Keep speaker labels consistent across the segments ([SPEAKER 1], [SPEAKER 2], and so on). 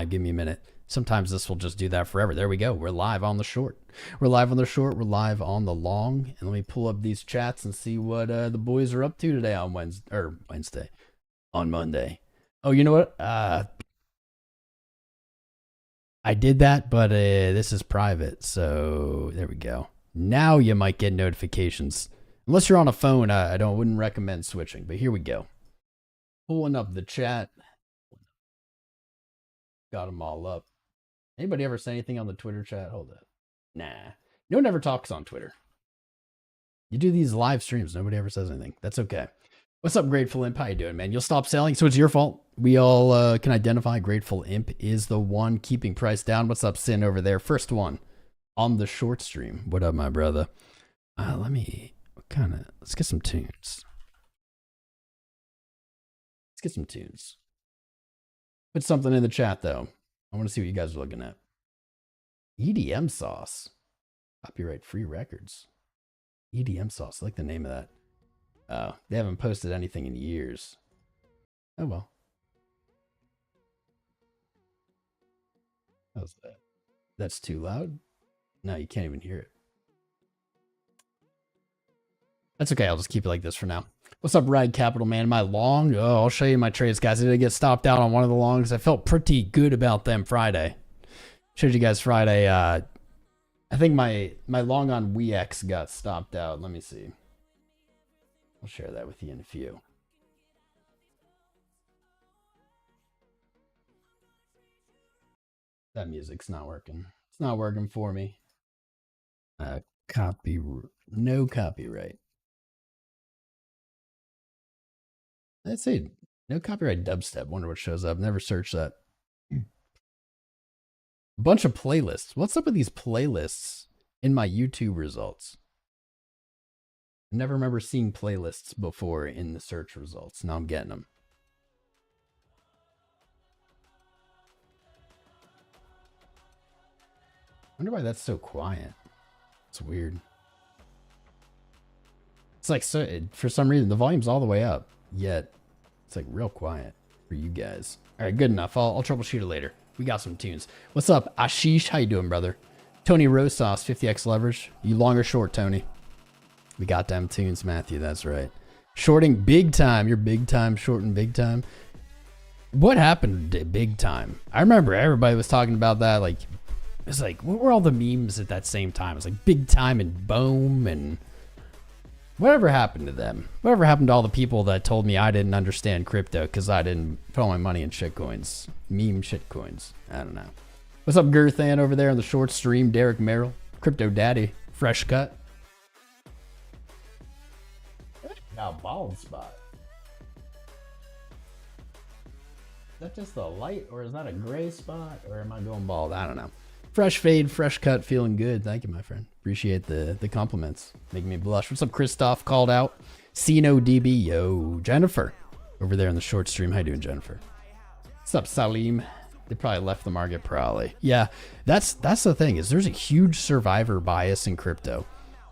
[SPEAKER 1] Give me a minute. Sometimes this will just do that forever. There we go. We're live on the short. We're live on the short. We're live on the long. And let me pull up these chats and see what the boys are up to today on Wednesday. On Monday. Oh, you know what? I did that, but this is private. So there we go. Now you might get notifications. Unless you're on a phone, I wouldn't recommend switching. But here we go. Pulling up the chat. Got them all up. Anybody ever say anything on the Twitter chat? Hold up. Nah. No one ever talks on Twitter. You do these live streams. Nobody ever says anything. That's okay. What's up, Grateful Imp? How you doing, man? You'll stop selling, so it's your fault. We all can identify Grateful Imp is the one keeping price down. What's up, Sin, over there? First one on the short stream. What up, my brother? Let's get some tunes. Let's get some tunes. Put something in the chat, though. I want to see what you guys are looking at. EDM sauce. Copyright free records. EDM sauce. I like the name of that. Oh, they haven't posted anything in years. Oh, well. How's that? That's too loud? No, you can't even hear it. That's okay. I'll just keep it like this for now. What's up, Ride Capital, man? My long? Oh, I'll show you my trades, guys. I did get stopped out on one of the longs. I felt pretty good about them Friday. Showed you guys Friday. I think my long on WX got stopped out. Let me see. I'll share that with you in a few. That music's not working. It's not working for me. No copyright. I'd say no copyright dubstep. Wonder what shows up. Never searched that. A bunch of playlists. What's up with these playlists in my YouTube results? I never remember seeing playlists before in the search results. Now I'm getting them. Wonder why that's so quiet. It's weird. It's like, so for some reason the volume's all the way up, yet it's like real quiet for you guys. All right, good enough. I'll troubleshoot it later. We got some tunes. What's up, Ashish? How you doing, brother? Tony Rosas, 50x leverage. You long or short, Tony? We got them tunes, Matthew. That's right. Shorting big time. You're big time shorting big time. What happened to big time? I remember everybody was talking about that. Like, it was like, what were all the memes at that same time? It was like big time and boom and whatever happened to them? Whatever happened to all the people that told me I didn't understand crypto because I didn't put all my money in shitcoins, meme shitcoins? I don't know. What's up, Gerthan over there on the short stream? Derek Merrill, Crypto Daddy, fresh cut. Got bald spot. Is that just the light, or is that a gray spot, or am I going bald? I don't know. Fresh fade, fresh cut, feeling good. Thank you, my friend. Appreciate the compliments. Making me blush. What's up, Christoph? Called out. Cino DB. Yo, Jennifer. Over there in the short stream. How you doing, Jennifer? What's up, Salim? They probably left the market, probably. Yeah, that's the thing, is there's a huge survivor bias in crypto.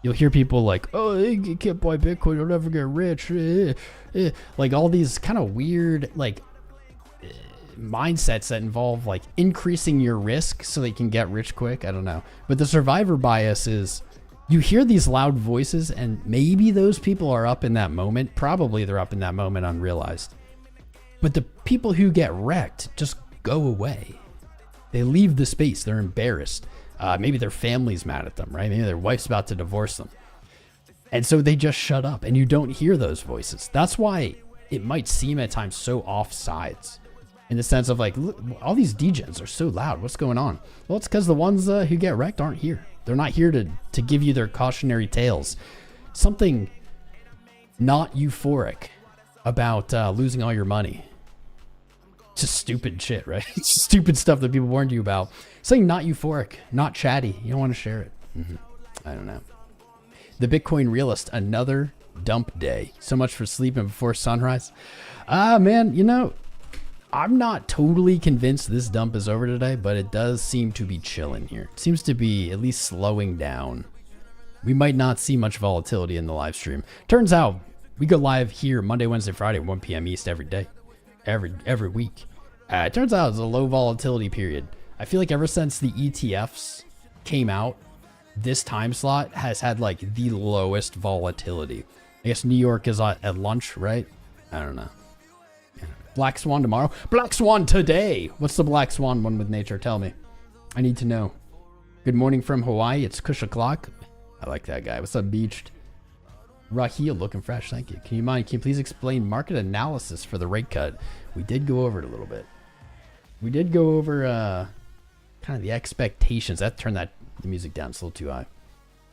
[SPEAKER 1] You'll hear people like, oh, you can't buy Bitcoin, you'll never get rich. Like all these kind of weird, like, mindsets that involve like increasing your risk so that you can get rich quick. I don't know. But the survivor bias is you hear these loud voices and maybe those people are up in that moment. Probably they're up in that moment unrealized. But the people who get wrecked just go away. They leave the space. They're embarrassed. Maybe their family's mad at them, right? Maybe their wife's about to divorce them. And so they just shut up and you don't hear those voices. That's why it might seem at times so offsides. In the sense of like, look, all these degens are so loud. What's going on? Well, it's because the ones who get wrecked aren't here. They're not here to give you their cautionary tales. Something not euphoric about losing all your money. Just stupid shit, right? Stupid stuff that people warned you about. Something not euphoric, not chatty. You don't want to share it. I don't know. The Bitcoin realist, another dump day. So much for sleeping before sunrise. Man, you know, I'm not totally convinced this dump is over today, but it does seem to be chilling here. It seems to be at least slowing down. We might not see much volatility in the live stream. Turns out we go live here Monday, Wednesday, Friday, 1 p.m. East every day, every week. It turns out it's a low volatility period. I feel like ever since the ETFs came out, this time slot has had like the lowest volatility. I guess New York is at lunch, right? I don't know. Black Swan tomorrow? Black Swan today! What's the Black Swan one with nature? Tell me. I need to know. Good morning from Hawaii. It's 𝐂𝐞𝐞. I like that guy. What's up, Beached? Raheel, looking fresh. Thank you. Can you please explain market analysis for the rate cut? We did go over it a little bit. We did go over kind of the expectations. I have to turn the music down. It's a little too high.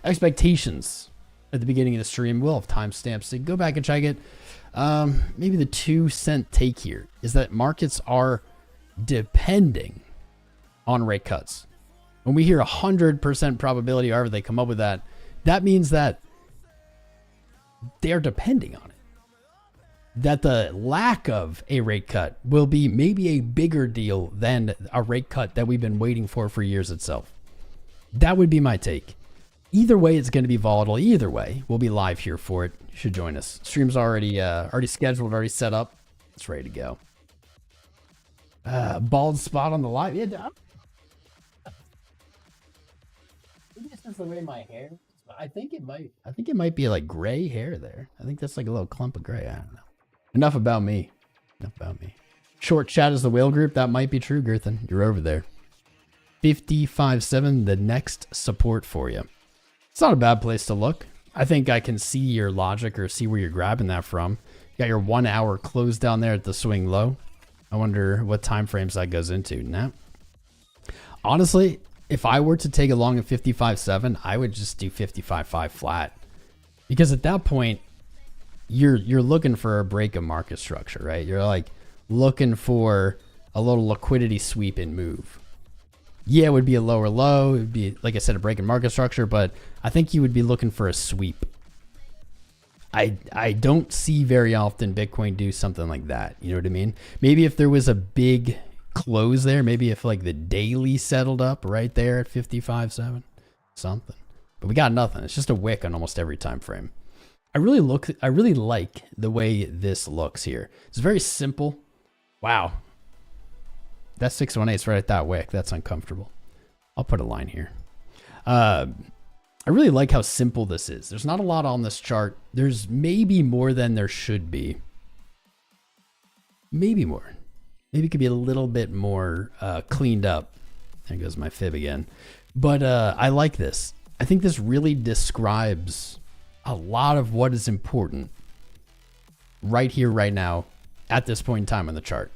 [SPEAKER 1] Expectations at the beginning of the stream. We'll have timestamps, so go back and check it. Maybe the 2-cent take here is that markets are depending on rate cuts. When we hear 100% probability, however they come up with that, that means that they're depending on it. That the lack of a rate cut will be maybe a bigger deal than a rate cut that we've been waiting for years itself. That would be my take. Either way, it's going to be volatile. Either way, we'll be live here for it. You should join us. Stream's already scheduled, already set up. It's ready to go. Bald spot on the live. Yeah, maybe it's just the way my hair. I think it might be like gray hair there. I think that's like a little clump of gray. I don't know. Enough about me. Enough about me. Short chat is the whale group. That might be true, Girthan. You're over there. 55.7, the next support for you. It's not a bad place to look. I think I can see your logic or see where you're grabbing that from. You got your 1 hour close down there at the swing low. I wonder what time frames that goes into. Now, honestly, if I were to take a long at 55.7, I would just do 55.5 flat. Because at that point, you're looking for a break of market structure, right? You're like looking for a little liquidity sweep and move. Yeah, it would be a lower low. It would be, like I said, a break in market structure, but I think you would be looking for a sweep. I don't see very often Bitcoin do something like that. You know what I mean? Maybe if there was a big close there, maybe if like the daily settled up right there at 55.7, something. But we got nothing. It's just a wick on almost every time frame. I really like the way this looks here. It's very simple. Wow. That 618 is right at that wick. That's uncomfortable. I'll put a line here. I really like how simple this is. There's not a lot on this chart. There's maybe more than there should be. Maybe more. Maybe it could be a little bit more cleaned up. There goes my fib again. But I like this. I think this really describes a lot of what is important right here, right now, at this point in time on the chart.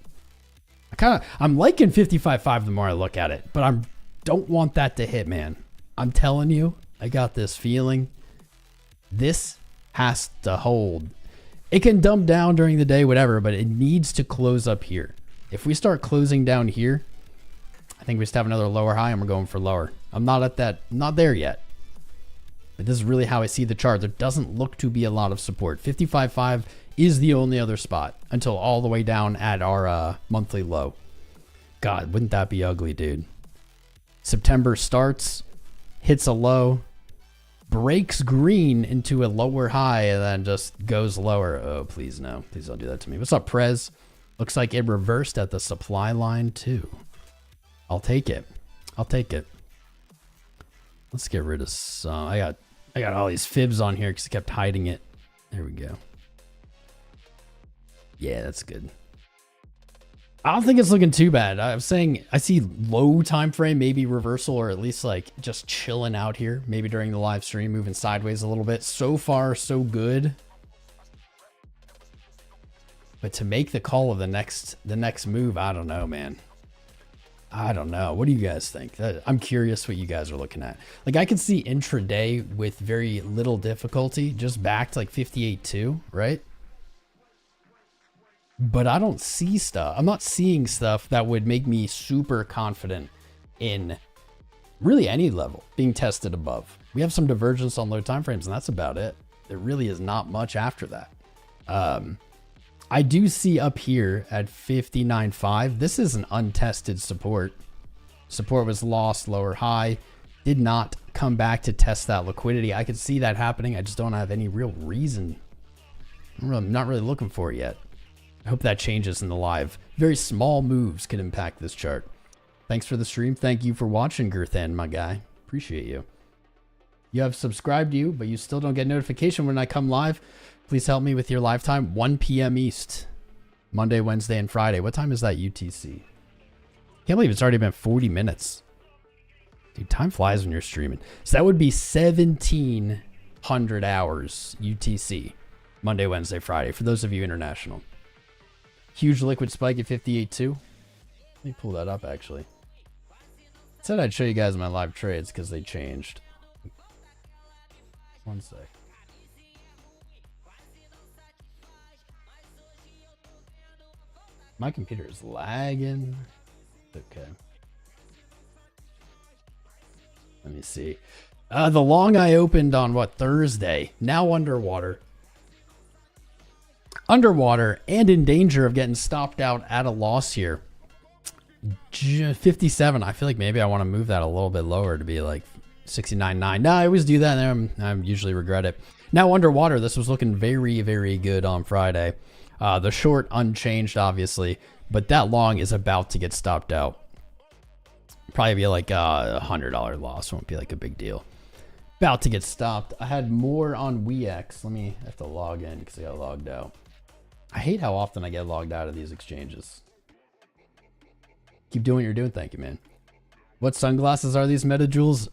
[SPEAKER 1] I'm liking 55.5 the more I look at it, but I don't want that to hit, man. I'm telling you, I got this feeling. This has to hold. It can dump down during the day, whatever, but it needs to close up here. If we start closing down here, I think we just have another lower high and we're going for lower. I'm not at that, not there yet. But this is really how I see the chart. There doesn't look to be a lot of support. 55.5 is the only other spot until all the way down at our monthly low. God, wouldn't that be ugly, dude? September starts, hits a low, breaks green into a lower high, and then just goes lower. Oh, please no. Please don't do that to me. What's up, Prez? Looks like it reversed at the supply line too. I'll take it. I'll take it. Let's get rid of some. I got all these fibs on here because I kept hiding it. There we go. Yeah, that's good. I don't think it's looking too bad. I'm saying I see low time frame, maybe reversal, or at least like just chilling out here. Maybe during the live stream, moving sideways a little bit. So far, so good. But to make the call of the next move, I don't know, man. I don't know. What do you guys think? I'm curious what you guys are looking at. Like I can see intraday with very little difficulty, just back to like 58.2, right? But I don't see stuff. I'm not seeing stuff that would make me super confident in really any level being tested above. We have some divergence on low time frames, and that's about it. There really is not much after that. I do see up here at 59.5. This is an untested support. Support was lost, lower high. Did not come back to test that liquidity. I could see that happening. I just don't have any real reason. I'm not really looking for it yet. I hope that changes in the live. Very small moves can impact this chart. Thanks for the stream. Thank you for watching, Girthan, my guy. Appreciate you. You have subscribed to you, but you still don't get notification when I come live. Please help me with your live time. 1 p.m. East. Monday, Wednesday, and Friday. What time is that UTC? Can't believe it's already been 40 minutes. Dude, time flies when you're streaming. So that would be 1700 hours UTC. Monday, Wednesday, Friday. For those of you international. Huge liquid spike at 58.2. Let me pull that up, actually. I said I'd show you guys my live trades because they changed. One sec. My computer is lagging. Okay. Let me see. The long I opened on what, Thursday? Now underwater. Underwater and in danger of getting stopped out at a loss here. 57. I feel like maybe I want to move that a little bit lower to be like 69.9. No, I always do that and I usually regret it. Now underwater, this was looking very, very good on Friday. The short unchanged, obviously, but that long is about to get stopped out. Probably be like a $100 loss. Won't be like a big deal. About to get stopped. I had more on WEX. I have to log in because I got logged out. I hate how often I get logged out of these exchanges. Keep doing what you're doing. Thank you, man. What sunglasses are these, MetaJoules?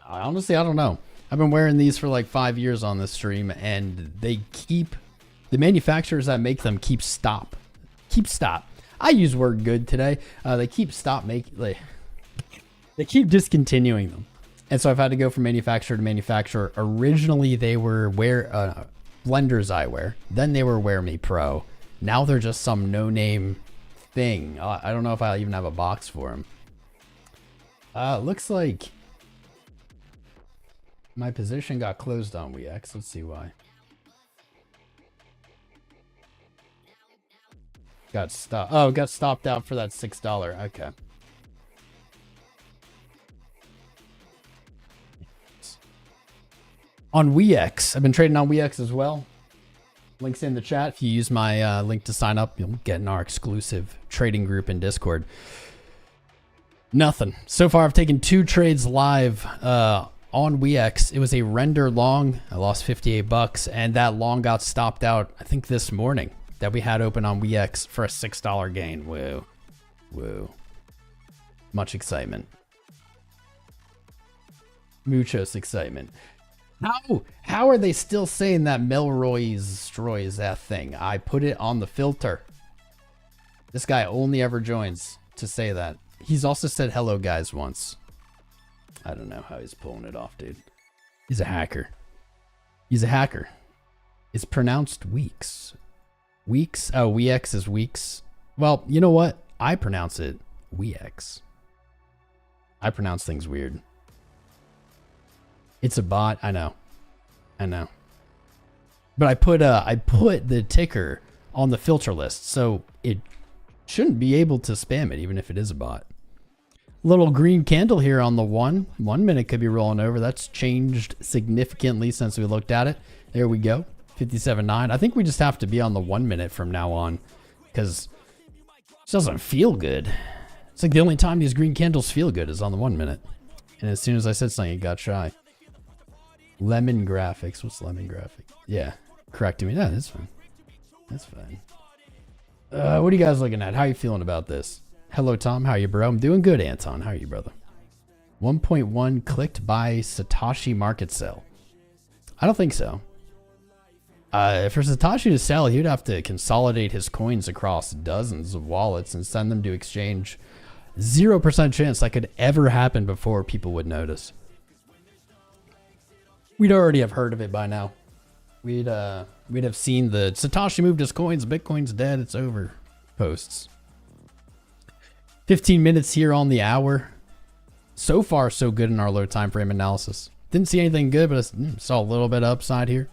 [SPEAKER 1] Honestly, I don't know. I've been wearing these for like 5 years on this stream, and they keep... The manufacturers that make them keep stop. I use word good today. They keep they keep discontinuing them. And so I've had to go from manufacturer to manufacturer. Originally, they were Blender's eyewear. Then they were Wear Me Pro. Now they're just some no-name thing. I don't know if I even have a box for them. Looks like my position got closed on WEX. Let's see why. Got stopped. Oh, got stopped out for that $6. Okay. On WEX, I've been trading on WEX as well. Links in the chat. If you use my link to sign up, you'll get in our exclusive trading group in Discord. Nothing. So far, I've taken 2 trades live on WEX. It was a render long. I lost 58 bucks, and that long got stopped out, I think, this morning. That we had open on WEX for a $6 gain. Woo. Woo. Much excitement. Muchos excitement. How are they still saying that Melroy's destroys that thing? I put it on the filter. This guy only ever joins to say that. He's also said hello guys once. I don't know how he's pulling it off, dude. He's a hacker. He's a hacker. It's pronounced weeks. Weeks? Oh, WEX is weeks. Well, you know what? I pronounce it WEX. I pronounce things weird. It's a bot. I know. But I put the ticker on the filter list, so it shouldn't be able to spam it, even if it is a bot. Little green candle here on the 1 minute could be rolling over. That's changed significantly since we looked at it. There we go. 57.9. I think we just have to be on the 1 minute from now on because it doesn't feel good. It's like the only time these green candles feel good is on the 1 minute. And as soon as I said something, it got shy. Lemon graphics. What's lemon graphic? Yeah. Correcting me. Yeah, that's fine. That's fine. What are you guys looking at? How are you feeling about this? Hello, Tom. How are you, bro? I'm doing good, Anton. How are you, brother? 1.1 clicked by Satoshi market sell. I don't think so. For Satoshi to sell, he would have to consolidate his coins across dozens of wallets and send them to exchange. 0% chance that could ever happen before people would notice. We'd already have heard of it by now. We'd have seen the Satoshi moved his coins, Bitcoin's dead, it's over posts. 15 minutes here on the hour. So far, so good in our low time frame analysis. Didn't see anything good, but I saw a little bit of upside here.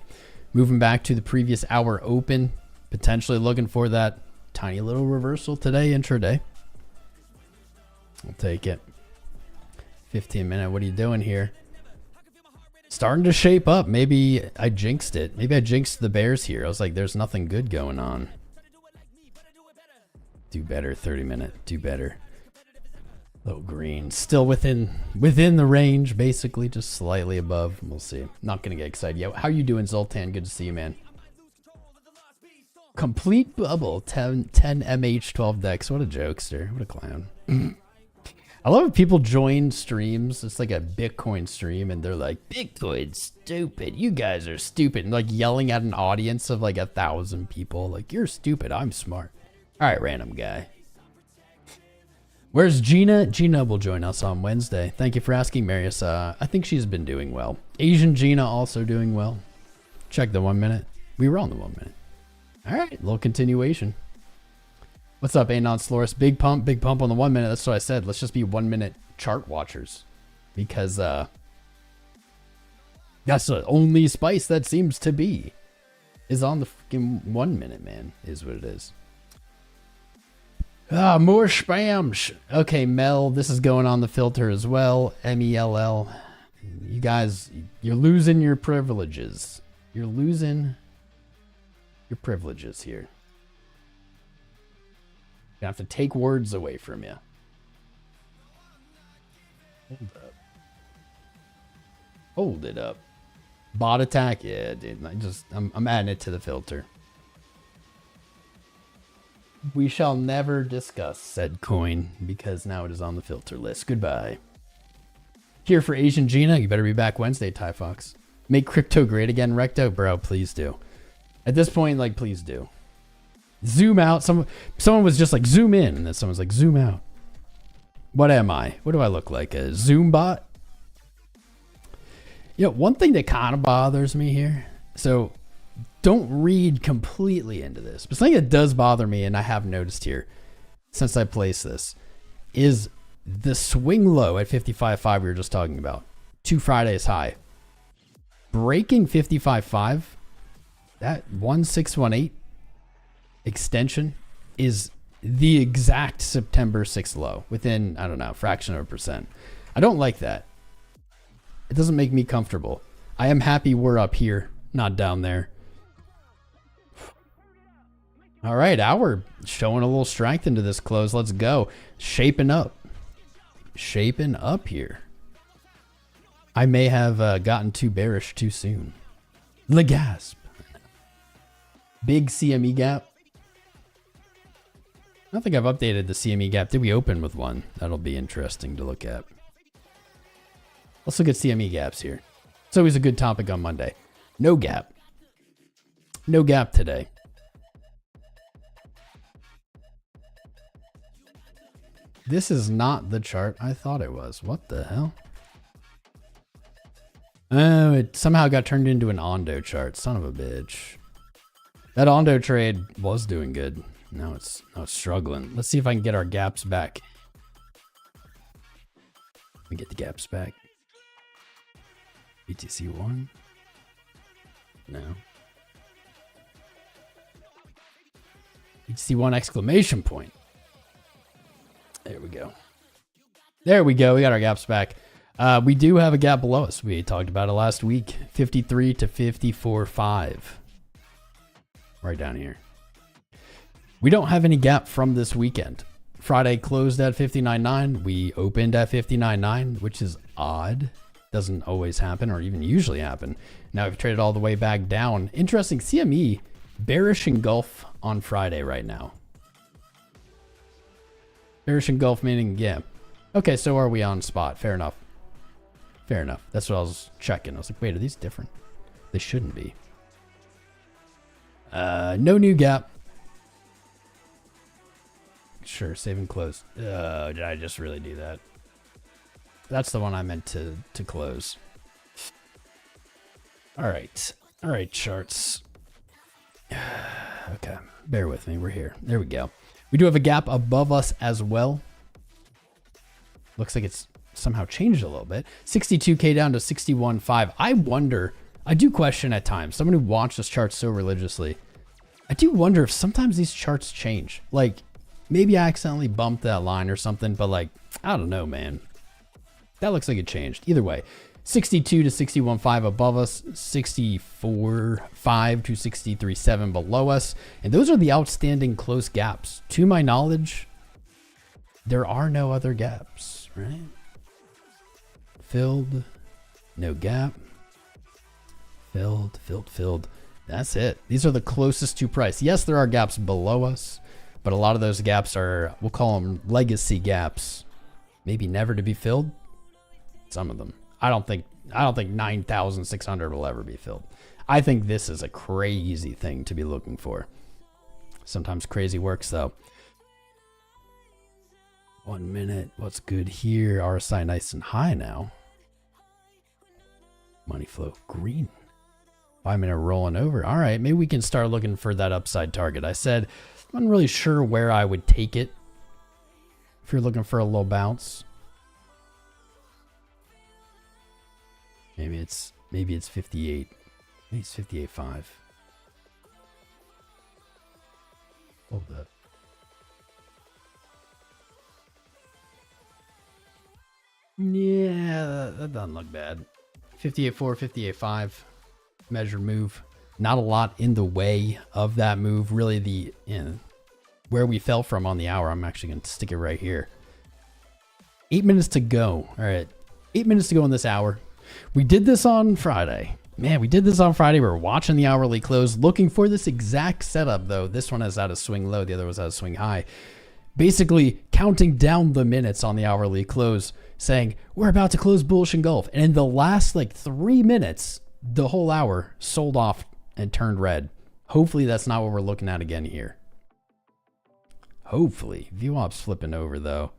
[SPEAKER 1] Moving back to the previous hour open, potentially looking for that tiny little reversal today, intraday. I'll take it. 15 minute, what are you doing here? Starting to shape up. Maybe I jinxed it. Maybe I jinxed the bears here. I was like, there's nothing good going on. Do better, 30-minute. Do better. Low green. Still within the range, basically. Just slightly above. We'll see. Not going to get excited yet. How you doing, Zoltan? Good to see you, man. Complete bubble. 10 MH12 decks. What a jokester. What a clown. I love when people join streams. It's like a Bitcoin stream, and they're like, Bitcoin's stupid. You guys are stupid. And like yelling at an audience of like 1,000 people. Like, you're stupid. I'm smart. All right, random guy. Where's Gina? Gina will join us on Wednesday. Thank you for asking, Marius. I think she's been doing well. Asian Gina also doing well. Check the 1 minute. We were on the 1 minute. All right, little continuation. What's up, Anon Sloris? Big pump on the 1 minute. That's what I said. Let's just be 1 minute chart watchers, because that's the only spice that seems to be is on the fucking 1 minute, man. Is what it is. Ah, more spam. Okay, Mel, this is going on the filter as well. MELL. You guys, you're losing your privileges. You're losing your privileges here. You have to take words away from you. Hold up. Hold it up. Bot attack? Yeah, dude. I'm adding it to the filter. We shall never discuss said coin because now it is on the filter list. Goodbye. Here for Asian Gina. You better be back Wednesday, Ty Fox. Make crypto great again, Recto? Bro, please do. At this point, like, please do. Zoom out. Someone was just like, zoom in. And then someone's like, zoom out. What am I? What do I look like? A Zoom bot? You know, one thing that kind of bothers me here. So don't read completely into this. But something that does bother me, and I have noticed here since I placed this, is the swing low at 55.5 we were just talking about. 2 Fridays high. Breaking 55.5, that 1618 extension is the exact September 6th low within, I don't know, fraction of a percent. I don't like that. It doesn't make me comfortable. I am happy we're up here, not down there. All right, hour showing a little strength into this close. Let's go. Shaping up. Shaping up here. I may have gotten too bearish too soon. Le gasp. Big CME gap. I don't think I've updated the CME gap. Did we open with one? That'll be interesting to look at. Let's look at CME gaps here. It's always a good topic on Monday. No gap. No gap today. This is not the chart I thought it was. What the hell? Oh, it somehow got turned into an Ondo chart. Son of a bitch. That Ondo trade was doing good. Now it's struggling. Let's see if I can get our gaps back. Let me get the gaps back. BTC1. No. BTC1 exclamation point. There we go. There we go. We got our gaps back. We do have a gap below us. We talked about it last week. 53 to 54.5. Right down here. We don't have any gap from this weekend. Friday closed at 59.9. We opened at 59.9, which is odd. Doesn't always happen or even usually happen. Now we've traded all the way back down. Interesting. CME bearish engulf on Friday right now. Bearish engulf meaning, yeah. Okay, so are we on spot? Fair enough. Fair enough. That's what I was checking. I was like, wait, are these different? They shouldn't be. No new gap. Sure, save and close. Did I just really do that? That's the one I meant to close. All right. All right, charts. Okay, bear with me. We're here. There we go. We do have a gap above us as well. Looks like it's somehow changed a little bit. 62K down to 61.5. I wonder, I do question at times, someone who watched this chart so religiously, I do wonder if sometimes these charts change. Like, maybe I accidentally bumped that line or something, but like, I don't know, man. That looks like it changed. Either way, 62 to 61.5 above us, 64.5 to 63.7 below us. And those are the outstanding close gaps. To my knowledge, there are no other gaps, right? Filled, no gap. Filled, filled, filled. That's it. These are the closest to price. Yes, there are gaps below us, but a lot of those gaps are, we'll call them legacy gaps. Maybe never to be filled. Some of them. I don't think 9,600 will ever be filled. I think this is a crazy thing to be looking for. Sometimes crazy works though. 1 minute. What's good here? RSI nice and high now. Money flow green. 5 minute rolling over. All right, maybe we can start looking for that upside target. I said I'm not really sure where I would take it. If you're looking for a low bounce. Maybe it's 58. Maybe it's 58.5. Hold up. Yeah, that doesn't look bad. 58.4, 58.5. Measured move. Not a lot in the way of that move. Really, where we fell from on the hour. I'm actually going to stick it right here. 8 minutes to go. All right, 8 minutes to go in this hour. We did this on Friday. Man, we did this on Friday. We were watching the hourly close, looking for this exact setup, though. This one is at a swing low. The other was at a swing high. Basically, counting down the minutes on the hourly close, saying, we're about to close bullish engulf. And in the last, 3 minutes, the whole hour sold off and turned red. Hopefully, that's not what we're looking at again here. Hopefully. VWAP's flipping over, though.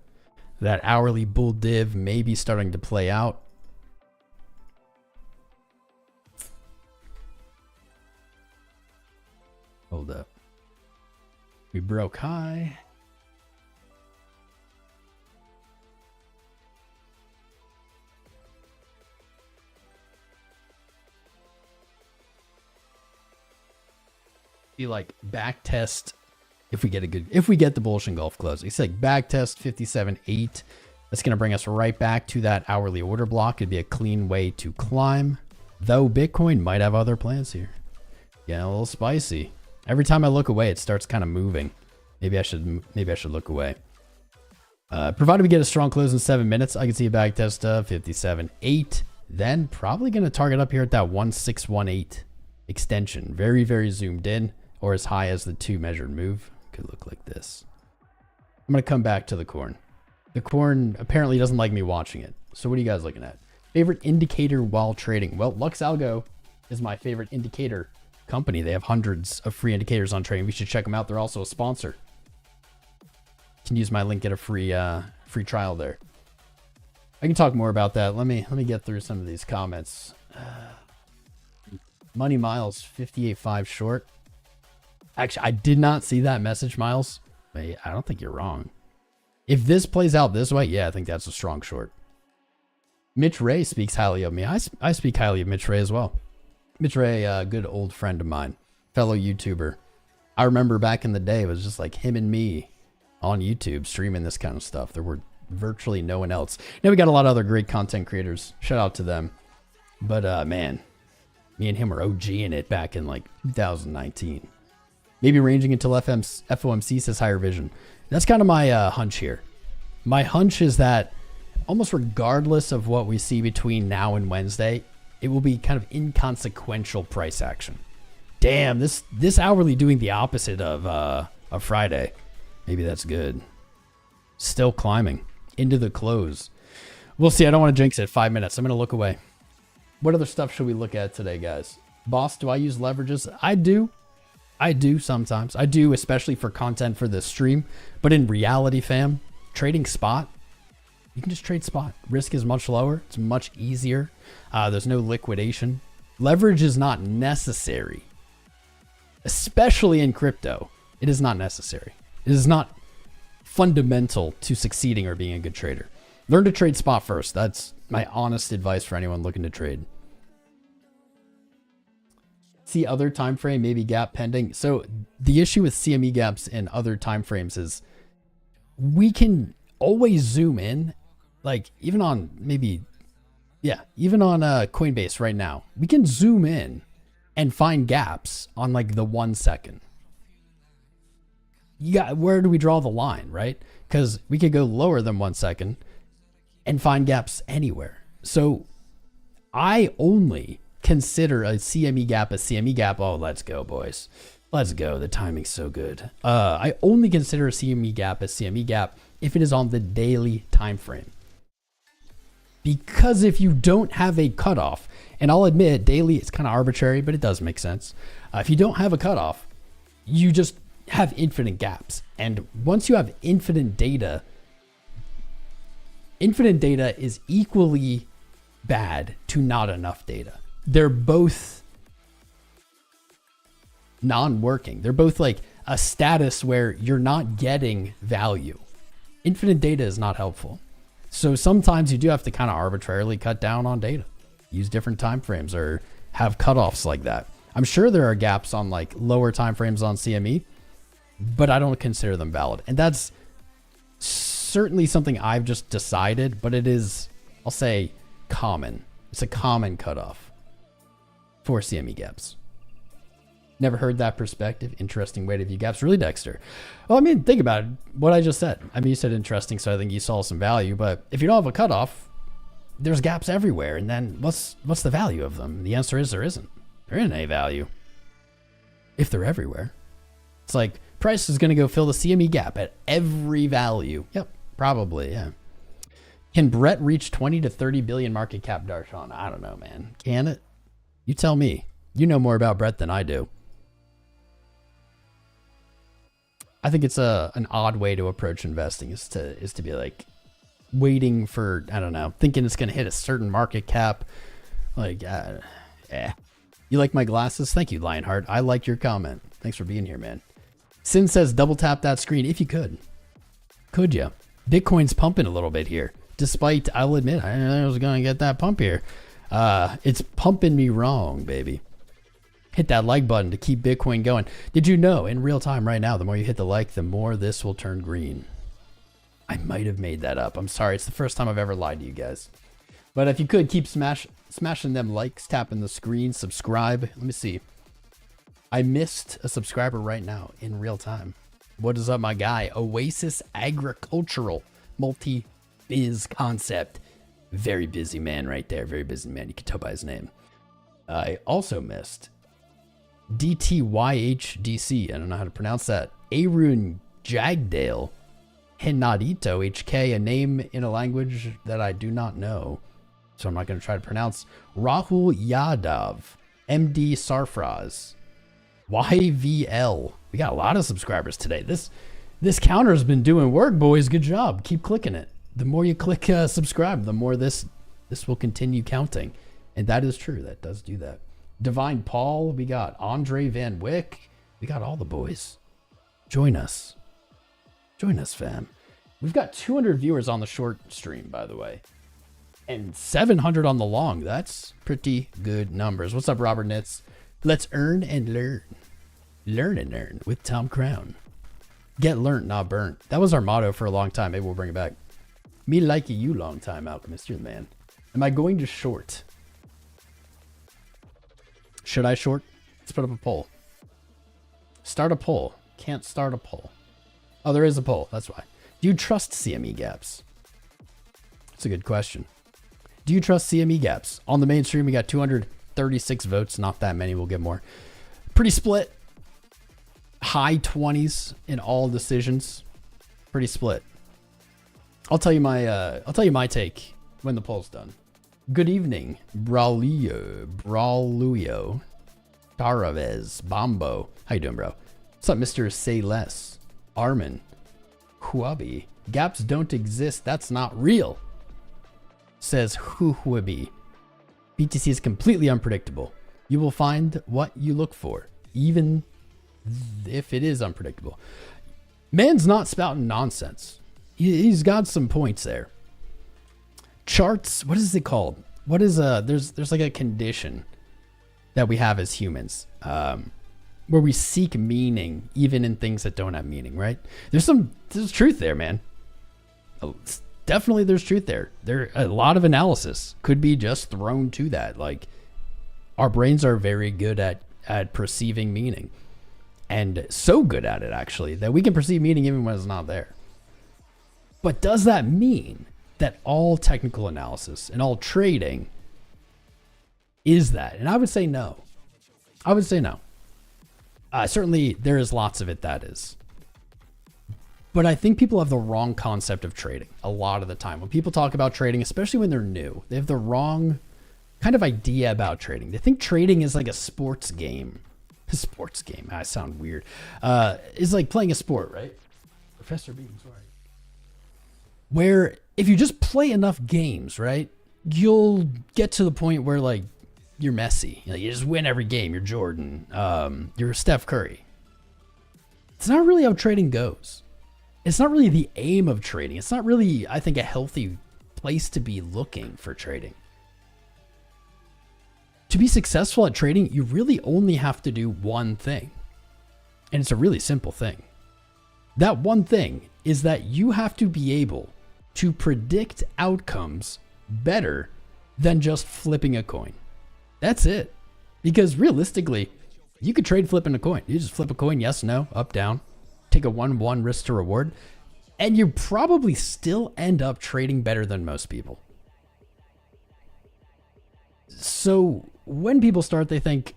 [SPEAKER 1] That hourly bull div may be starting to play out. Hold up. We broke high. Be like back test if we get the bullish engulf close. It's like back test 57.8. That's going to bring us right back to that hourly order block. It'd be a clean way to climb, though Bitcoin might have other plans here. Yeah, a little spicy. Every time I look away, it starts kind of moving. Maybe I should look away. Provided we get a strong close in 7 minutes, I can see a back test of 57.8. Then probably going to target up here at that 1618 extension. Very, very zoomed in, or as high as the 2 measured move. Could look like this. I'm going to come back to the corn. The corn apparently doesn't like me watching it. So what are you guys looking at? Favorite indicator while trading? Well, LuxAlgo is my favorite indicator company. They have hundreds of free indicators on trading. We should check them out. They're also a sponsor. You can use my link, get a free trial there. I can talk more about that. Let me get through some of these comments. Money Miles 58.5 short. Actually, I did not see that message, Miles. I don't think you're wrong. If this plays out this way, yeah, I think that's a strong short. Mitch Ray speaks highly of me. I speak highly of Mitch Ray as well. Mitch Ray, a good old friend of mine, fellow YouTuber. I remember back in the day, it was just like him and me on YouTube streaming this kind of stuff. There were virtually no one else. Now we got a lot of other great content creators. Shout out to them. But man, me and him were OGing it back in 2019. Maybe ranging until FOMC says higher vision. That's kind of my hunch here. My hunch is that almost regardless of what we see between now and Wednesday, it will be kind of inconsequential price action. Damn, this hourly doing the opposite of Friday. Maybe that's good. Still climbing into the close. We'll see. I don't want to jinx it. 5 minutes. I'm going to look away. What other stuff should we look at today, guys? Boss, do I use leverages? I do. I do sometimes. I do, especially for content for this stream. But in reality, fam, trading spot, you can just trade spot. Risk is much lower. It's much easier. There's no liquidation. Leverage is not necessary, especially in crypto. It is not necessary. It is not fundamental to succeeding or being a good trader. Learn to trade spot first. That's my honest advice for anyone looking to trade. See other time frame, maybe gap pending. So the issue with CME gaps and other time frames is we can always zoom in, like even on maybe Yeah, even on Coinbase right now, we can zoom in and find gaps on like the 1 second. Where do we draw the line, right? Because we could go lower than 1 second and find gaps anywhere. So I only consider a CME gap a CME gap. Oh, let's go, boys. Let's go. The timing's so good. I only consider a CME gap a CME gap if it is on the daily time frame. Because if you don't have a cutoff, and I'll admit daily it's kind of arbitrary, but it does make sense. If you don't have a cutoff, you just have infinite gaps. And once you have infinite data is equally bad to not enough data. They're both non-working. They're both like a status where you're not getting value. Infinite data is not helpful. So sometimes you do have to kind of arbitrarily cut down on data, use different time frames or have cutoffs like that. I'm sure there are gaps on like lower time frames on CME, but I don't consider them valid. And that's certainly something I've just decided, but it is, I'll say, common. It's a common cutoff for CME gaps. Never heard that perspective. Interesting way to view gaps. Really, Dexter? Well, I mean, think about it. What I just said. I mean, you said interesting, so I think you saw some value. But if you don't have a cutoff, there's gaps everywhere. And then what's the value of them? The answer is there isn't. There isn't any value if they're everywhere. It's like price is going to go fill the CME gap at every value. Yep, probably, yeah. Can Brett reach 20 to 30 billion market cap, Darshan? I don't know, man. Can it? You tell me. You know more about Brett than I do. I think it's an odd way to approach investing is to be like waiting for, I don't know, thinking it's going to hit a certain market cap. Like, You like my glasses? Thank you, Lionheart. I like your comment. Thanks for being here, man. Sin says double tap that screen if you could. Could you? Bitcoin's pumping a little bit here. Despite, I'll admit, I didn't know I was going to get that pump here. It's pumping me wrong, baby. Hit that like button to keep Bitcoin going. Did you know in real time right now, the more you hit the like, the more this will turn green? I might have made that up. I'm sorry. It's the first time I've ever lied to you guys. But if you could keep smashing them likes, tapping the screen, subscribe. Let me see. I missed a subscriber right now in real time. What is up, my guy? Oasis Agricultural Multi-Biz Concept. Very busy man right there. Very busy man. You can tell by his name. I also missed DTYHDC. I don't know how to pronounce that. Arun Jagdale Henadito HK, a name in a language that I do not know. So I'm not going to try to pronounce. Rahul Yadav, MD Sarfraz, YVL. We got a lot of subscribers today. This counter has been doing work, boys. Good job. Keep clicking it. The more you click subscribe, the more this will continue counting. And that is true. That does do that. Divine Paul. We got Andre Van Wyck. We got all the boys. Join us. Join us, fam. We've got 200 viewers on the short stream, by the way. And 700 on the long. That's pretty good numbers. What's up, Robert Nitz? Let's earn and learn. Learn and earn with Tom Crown. Get learnt, not burnt. That was our motto for a long time. Maybe we'll bring it back. Me like you long time, Alchemist. You're the man. Am I going to short? Should I short? Let's put up a poll. Start a poll. Can't start a poll. Oh, there is a poll. That's why. Do you trust CME gaps? That's a good question. Do you trust CME gaps? On the mainstream, we got 236 votes. Not that many. We'll get more. Pretty split. High 20s in all decisions. Pretty split. I'll tell you my take when the poll's done. Good evening, Braulio, Taravez, Bombo. How you doing, bro? What's up, Mr. Say Less? Armin, Huabi. Gaps don't exist. That's not real. Says Huabi. BTC is completely unpredictable. You will find what you look for, even if it is unpredictable. Man's not spouting nonsense. He's got some points there. Charts, what is it called? What is there's like a condition that we have as humans, where we seek meaning even in things that don't have meaning, right? There's truth there, man. definitely there's truth there. A lot of analysis could be just thrown to that. Like, our brains are very good at perceiving meaning, and so good at it actually that we can perceive meaning even when it's not there. But does that mean that all technical analysis and all trading is that? And I would say no. I would say no. Certainly there is lots of it that is. But I think people have the wrong concept of trading a lot of the time. When people talk about trading, especially when they're new, they have the wrong kind of idea about trading. They think trading is like a sports game. A sports game. I sound weird. It's like playing a sport, right? Professor Beans, right? Where if you just play enough games, right, you'll get to the point where like you're Messi. You know, you just win every game. You're Jordan. You're Steph Curry. It's not really how trading goes. It's not really the aim of trading. It's not really, I think, a healthy place to be looking for trading. To be successful at trading, you really only have to do one thing. And it's a really simple thing. That one thing is that you have to be able to predict outcomes better than just flipping a coin. That's it. Because realistically, you could trade flipping a coin. You just flip a coin, yes, no, up, down, take a 1-1 risk to reward, and you probably still end up trading better than most people. So when people start, they think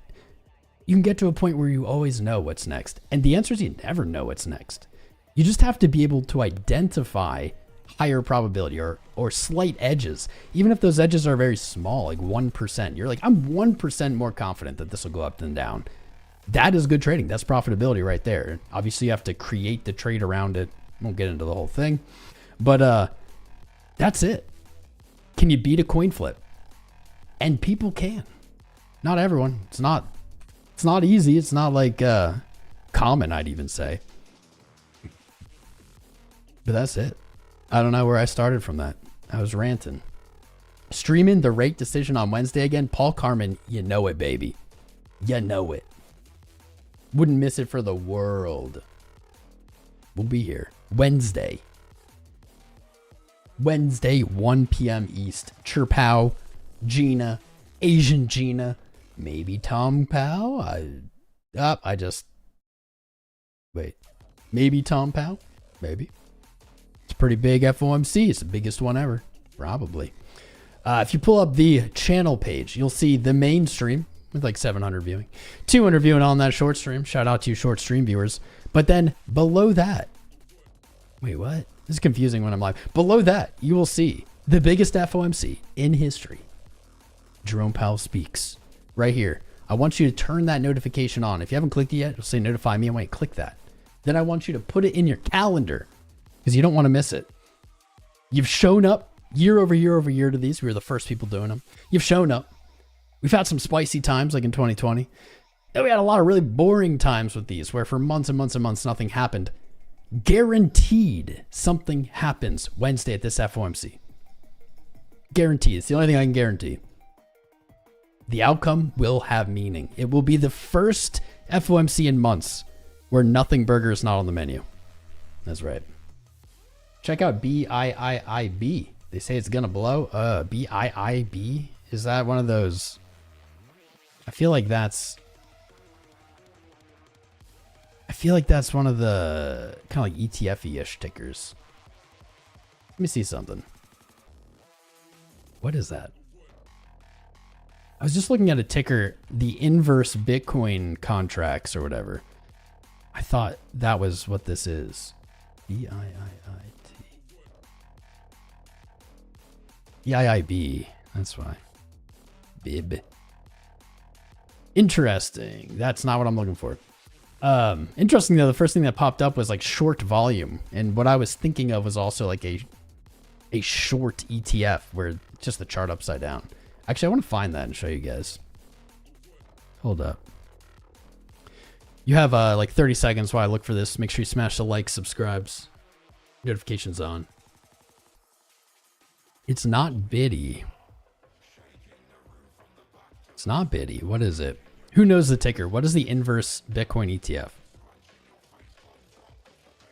[SPEAKER 1] you can get to a point where you always know what's next. And the answer is you never know what's next. You just have to be able to identify higher probability or slight edges. Even if those edges are very small, like 1%, you're like, I'm 1% more confident that this will go up than down. That is good trading. That's profitability right there. Obviously you have to create the trade around it. Won't get into the whole thing, but that's it. Can you beat a coin flip? And people can. Not everyone. It's not easy. It's not like common, I'd even say. But that's it. I don't know where I started from that. I was ranting. Streaming the rate decision on Wednesday again. Paul Carmen, you know it, baby. You know it. Wouldn't miss it for the world. We'll be here. Wednesday, 1 p.m. East. Chirpow, Gina, Asian Gina, maybe Tom Powell. Maybe Tom Powell. Maybe. It's a pretty big FOMC. It's the biggest one ever. Probably. If you pull up the channel page, you'll see the main stream with like 700 viewing, 200 viewing on that short stream. Shout out to you short stream viewers. But then below that, wait, what? This is confusing when I'm live. Below that, you will see the biggest FOMC in history. Jerome Powell speaks right here. I want you to turn that notification on. If you haven't clicked it yet, it'll say notify me. I want you to click that. Then I want you to put it in your calendar because you don't want to miss it. You've shown up year over year over year to these. We were the first people doing them. You've shown up. We've had some spicy times like in 2020. And we had a lot of really boring times with these where for months and months and months, nothing happened. Guaranteed something happens Wednesday at this FOMC. Guaranteed. It's the only thing I can guarantee. The outcome will have meaning. It will be the first FOMC in months where nothing burger is not on the menu. That's right. Check out BIIIB. They say it's gonna blow. BIIB? Is that one of those? I feel like that's one of the kind of like ETF-ish tickers. Let me see something. What is that? I was just looking at a ticker, the inverse Bitcoin contracts or whatever. I thought that was what this is. BIIIT. BIIB. That's why. Bib. Interesting. That's not what I'm looking for. Interesting though, the first thing that popped up was like short volume. And what I was thinking of was also like a short ETF where just the chart upside down. Actually, I want to find that and show you guys. Hold up. You have like 30 seconds while I look for this. Make sure you smash the like, subscribes, notifications on. It's not Biddy. It's not Biddy. What is it? Who knows the ticker? What is the inverse Bitcoin ETF?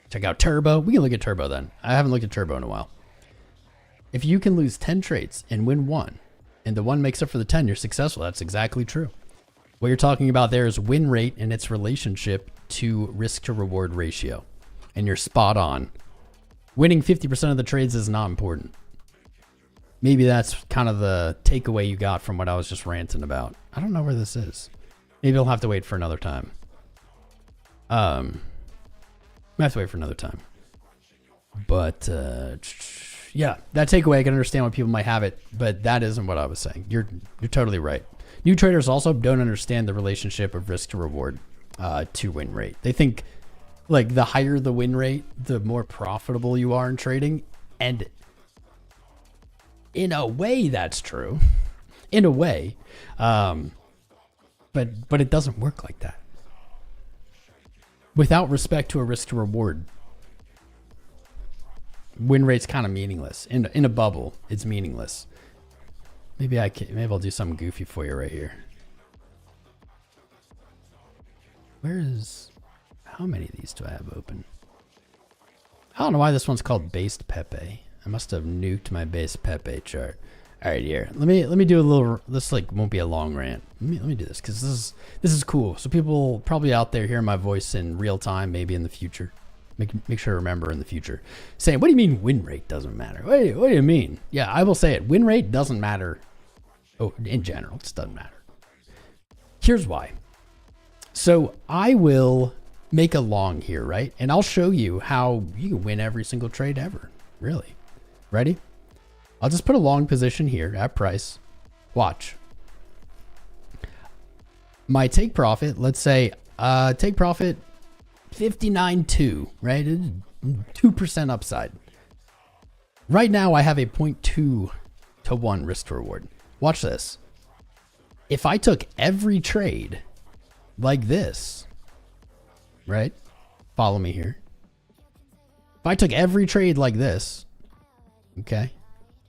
[SPEAKER 1] Check out Turbo. We can look at Turbo then. I haven't looked at Turbo in a while. If you can lose 10 trades and win one, and the one makes up for the 10, you're successful. That's exactly true. What you're talking about there is win rate and its relationship to risk to reward ratio. And you're spot on. Winning 50% of the trades is not important. Maybe that's kind of the takeaway you got from what I was just ranting about. I don't know where this is. Maybe I'll have to wait for another time. I have to wait for another time. But yeah, that takeaway, I can understand why people might have it, but that isn't what I was saying. You're totally right. New traders also don't understand the relationship of risk to reward to win rate. They think like the higher the win rate, the more profitable you are in trading. And in a way, that's true. In a way. But it doesn't work like that. Without respect to a risk to reward, win rate's kind of meaningless. In a bubble, it's meaningless. Maybe I'll do something goofy for you right here. How many of these do I have open? I don't know why this one's called based Pepe. I must have nuked my base Pepe chart. All right, here. Let me do a little. This like won't be a long rant. Let me do this because this is cool. So people probably out there hearing my voice in real time, maybe in the future. Make sure to remember in the future. Saying, what do you mean win rate doesn't matter? What do you mean? Yeah, I will say it. Win rate doesn't matter. Oh, in general, it just doesn't matter. Here's why. So I will make a long here, right? And I'll show you how you can win every single trade ever. Really. Ready? I'll just put a long position here at price. Watch. My take profit, let's say take profit 59.2, right? 2% upside. Right now I have a 0.2 to 1 risk to reward. Watch this. If I took every trade like this, right? Follow me here. If I took every trade like this, okay?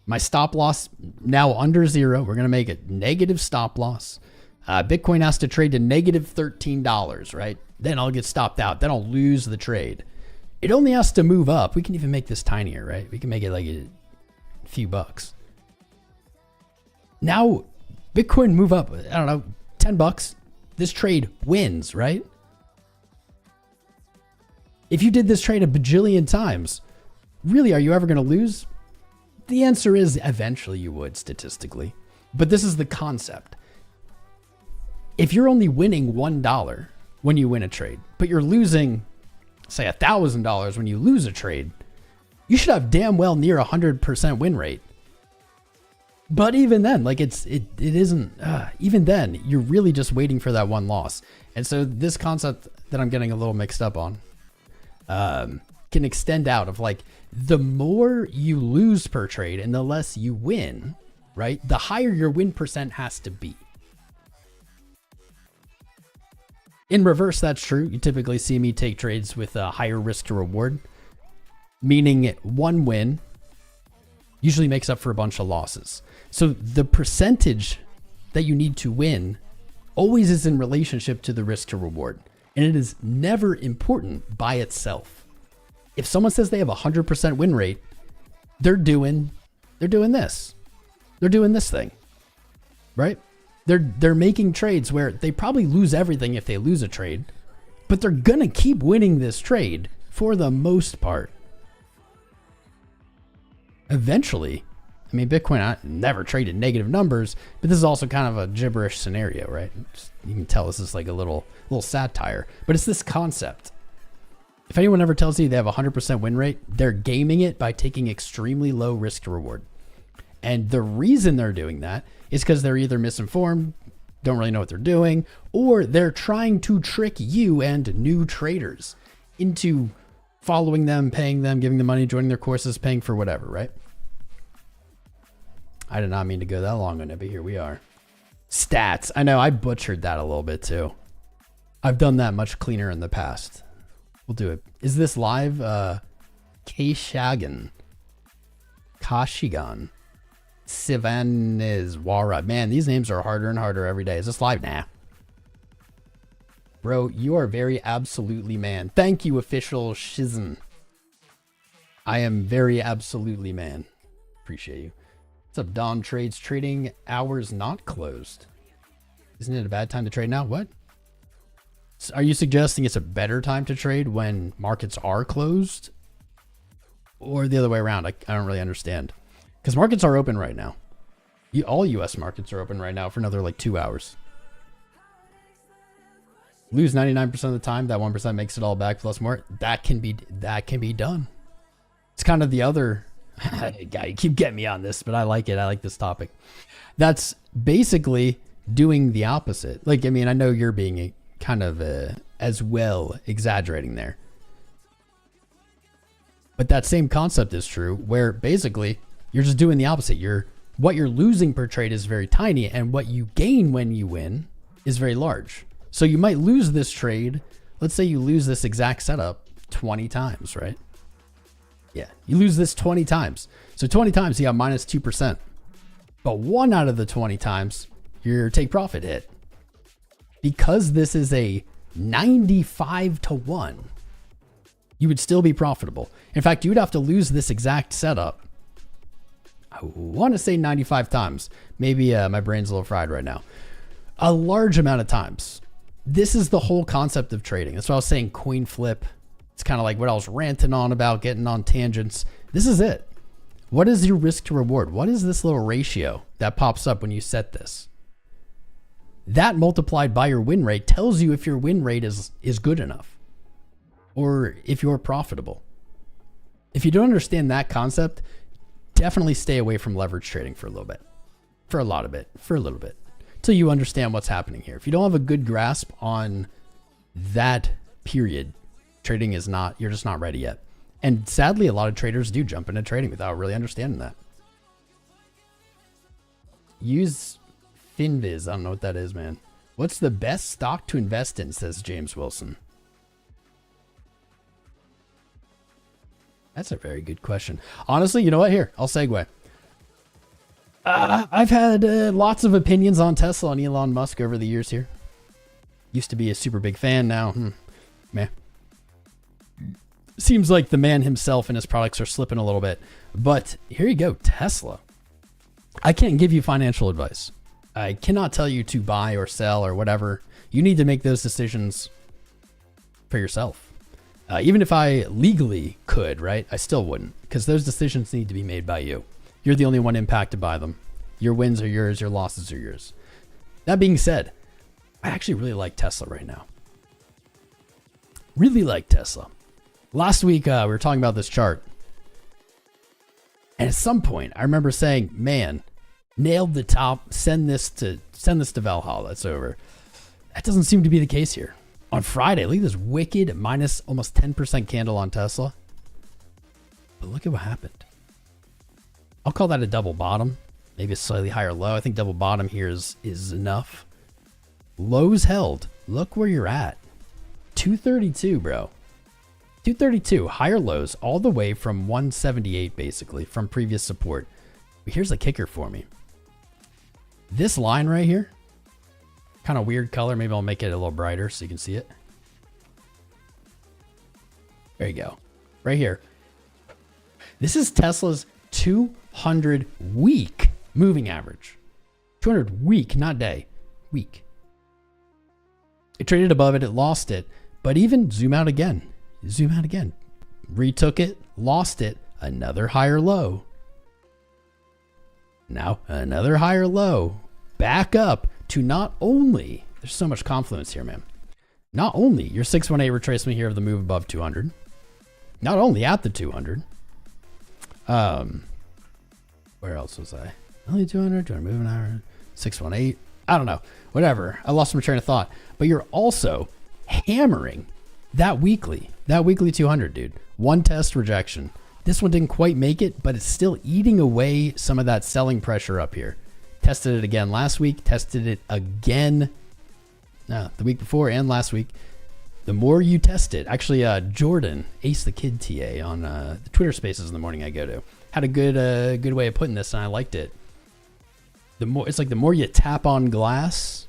[SPEAKER 1] My stop loss now under 0. We're going to make it negative stop loss. Bitcoin has to trade to negative $13, right? Then I'll get stopped out. Then I'll lose the trade. It only has to move up. We can even make this tinier, right? We can make it like a few bucks. Now, Bitcoin move up, I don't know, 10 bucks. This trade wins, right? If you did this trade a bajillion times, really, are you ever going to lose? The answer is eventually you would, statistically. But this is the concept. If you're only winning $1 when you win a trade, but you're losing, say, $1,000 when you lose a trade, you should have damn well near 100% win rate. But even then, like it isn't, even then, you're really just waiting for that one loss. And so this concept that I'm getting a little mixed up on can extend out of like, the more you lose per trade and the less you win, right? The higher your win percent has to be. In reverse, that's true. You typically see me take trades with a higher risk to reward, meaning one win usually makes up for a bunch of losses. So the percentage that you need to win always is in relationship to the risk to reward. And it is never important by itself. If someone says they have a 100% win rate, they're doing this. They're doing this thing, right? They're making trades where they probably lose everything if they lose a trade, but they're going to keep winning this trade for the most part. Eventually, I mean, Bitcoin, I never traded negative numbers, but this is also kind of a gibberish scenario, right? You can tell this is like a little satire, but it's this concept. If anyone ever tells you they have a 100% win rate, they're gaming it by taking extremely low risk to reward. And the reason they're doing that is because they're either misinformed, don't really know what they're doing, or they're trying to trick you and new traders into following them, paying them, giving them money, joining their courses, paying for whatever, right? I did not mean to go that long on it, but here we are. Stats. I know I butchered that a little bit too. I've done that much cleaner in the past. We'll do it. Is this live? 𝐂𝐨𝐮𝐫𝐬𝐞. 𝐂𝐨𝐮𝐫𝐬𝐞. Man, these names are harder and harder every day. Is this live? Nah. Bro, you are very absolutely man. Thank you, official Shizen. I am very absolutely man. Appreciate you. What's up, Don Trades? Trading hours not closed. Isn't it a bad time to trade now? What? Are you suggesting it's a better time to trade when markets are closed? Or the other way around? I don't really understand. Because markets are open right now. All US markets are open right now for another like 2 hours. Lose 99% of the time, that 1% makes it all back plus more. That can be done. It's kind of the other guy. You keep getting me on this, but I like it. I like this topic. That's basically doing the opposite. Like, I mean, I know you're being a kind of as well exaggerating there. But that same concept is true where basically you're just doing the opposite. What you're losing per trade is very tiny, and what you gain when you win is very large. So you might lose this trade. Let's say you lose this exact setup 20 times, right? Yeah, you lose this 20 times. So 20 times you got minus 2%. But 1 out of the 20 times, your take profit hit. Because this is a 95 to 1, you would still be profitable. In fact, you would have to lose this exact setup. I want to say 95 times. Maybe my brain's a little fried right now. A large amount of times. This is the whole concept of trading. That's why I was saying coin flip. It's kind of like what I was ranting on about, getting on tangents. This is it. What is your risk to reward? What is this little ratio that pops up when you set this? That multiplied by your win rate tells you if your win rate is good enough or if you're profitable. If you don't understand that concept, definitely stay away from leverage trading for a little bit, for a lot of it, for a little bit, till you understand what's happening here. If you don't have a good grasp on that period, trading is not, you're just not ready yet. And sadly, a lot of traders do jump into trading without really understanding that. Use Finviz. I don't know what that is, man. What's the best stock to invest in, says James Wilson. That's a very good question. Honestly, you know what? Here, I'll segue. I've had lots of opinions on Tesla and Elon Musk over the years here. Used to be a super big fan. Now, meh. Seems like the man himself and his products are slipping a little bit. But here you go, Tesla. I can't give you financial advice. I cannot tell you to buy or sell or whatever. You need to make those decisions for yourself. Even if I legally could, right? I still wouldn't, because those decisions need to be made by you. You're the only one impacted by them. Your wins are yours, your losses are yours. That being said, I actually really like Tesla right now. Really like Tesla. Last week, we were talking about this chart. And at some point, I remember saying, man, nailed the top, send this to Valhalla, it's over. That doesn't seem to be the case here. On Friday, look at this wicked minus almost 10% candle on Tesla. But look at what happened. I'll call that a double bottom. Maybe a slightly higher low. I think double bottom here is enough. Lows held. Look where you're at. 232, bro. 232, higher lows all the way from 178 basically from previous support. But here's the kicker for me. This line right here, kind of weird color. Maybe I'll make it a little brighter so you can see it. There you go. Right here. This is Tesla's 200 week moving average. 200 week, not day, week. It traded above it, it lost it, but even zoom out again. Zoom out again. Retook it, lost it, another higher low. Now another higher low. Back up to not only, there's so much confluence here, man. Not only your 618 retracement here of the move above 200. Not only at the 200. Where else was I? Only 200, 200 moving hour, 618. I don't know. Whatever. I lost my train of thought. But you're also hammering that weekly 200, dude. One test rejection. This one didn't quite make it, but it's still eating away some of that selling pressure up here. Tested it again last week, tested it again the week before and last week. The more you test it, actually Jordan, Ace the Kid TA on the Twitter Spaces in the morning I go to, had a good way of putting this, and I liked it. It's like the more you tap on glass,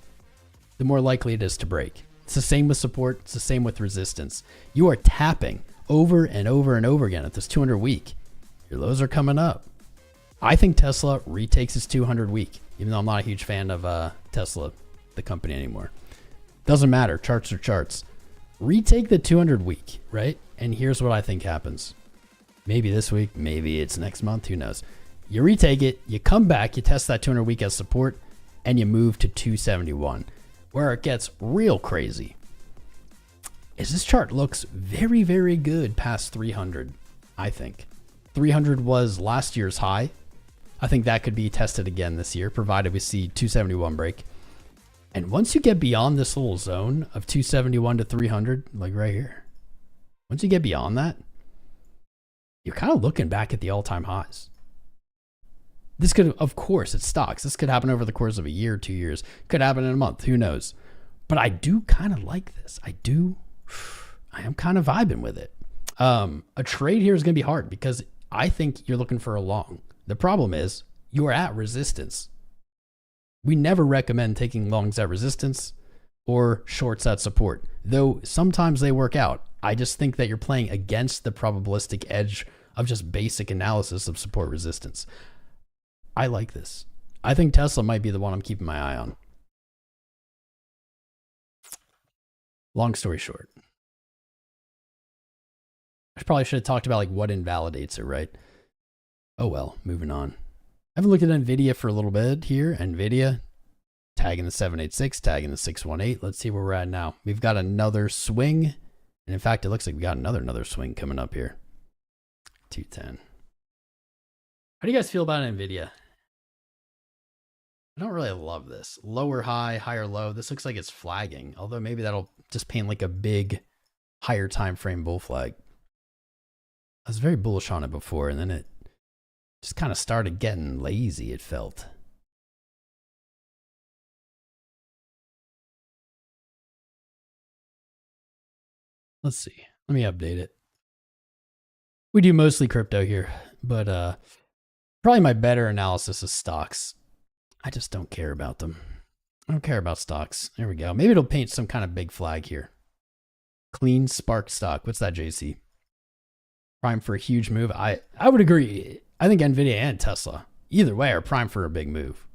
[SPEAKER 1] the more likely it is to break. It's the same with support. It's the same with resistance. You are tapping over and over and over again at this 200 week. Your lows are coming up. I think Tesla retakes its 200 week, even though I'm not a huge fan of Tesla, the company, anymore. Doesn't matter. Charts are charts. Retake the 200 week, right? And here's what I think happens. Maybe this week, maybe it's next month, who knows? You retake it, you come back, you test that 200 week as support, and you move to 271. Where it gets real crazy is this chart looks very, very good past 300, I think. 300 was last year's high. I think that could be tested again this year, provided we see 271 break. And once you get beyond this little zone of 271 to 300, like right here, once you get beyond that, you're kind of looking back at the all-time highs. This could, of course, it's stocks. This could happen over the course of a year, 2 years. Could happen in a month. Who knows? But I do kind of like this. I am kind of vibing with it. A trade here is going to be hard because I think you're looking for a long. The problem is you're at resistance. We never recommend taking longs at resistance or shorts at support, though sometimes they work out. I just think that you're playing against the probabilistic edge of just basic analysis of support resistance. I like this. I think Tesla might be the one I'm keeping my eye on. Long story short, I probably should have talked about like what invalidates it, right? Oh well, moving on. I haven't looked at Nvidia for a little bit here. Nvidia tagging the 786, tagging the 618. Let's see where we're at now. We've got another swing. And in fact, it looks like we got another swing coming up here. 210. How do you guys feel about Nvidia? I don't really love this. Lower high, higher low. This looks like it's flagging, although maybe that'll just paint like a big higher time frame bull flag. I was very bullish on it before, and then it just kind of started getting lazy, it felt. Let's see. Let me update it. We do mostly crypto here, but probably my better analysis is stocks. I just don't care about them. I don't care about stocks. There we go. Maybe it'll paint some kind of big flag here. Clean spark stock. What's that, JC? Prime for a huge move. I would agree. I think Nvidia and Tesla, either way, are prime for a big move.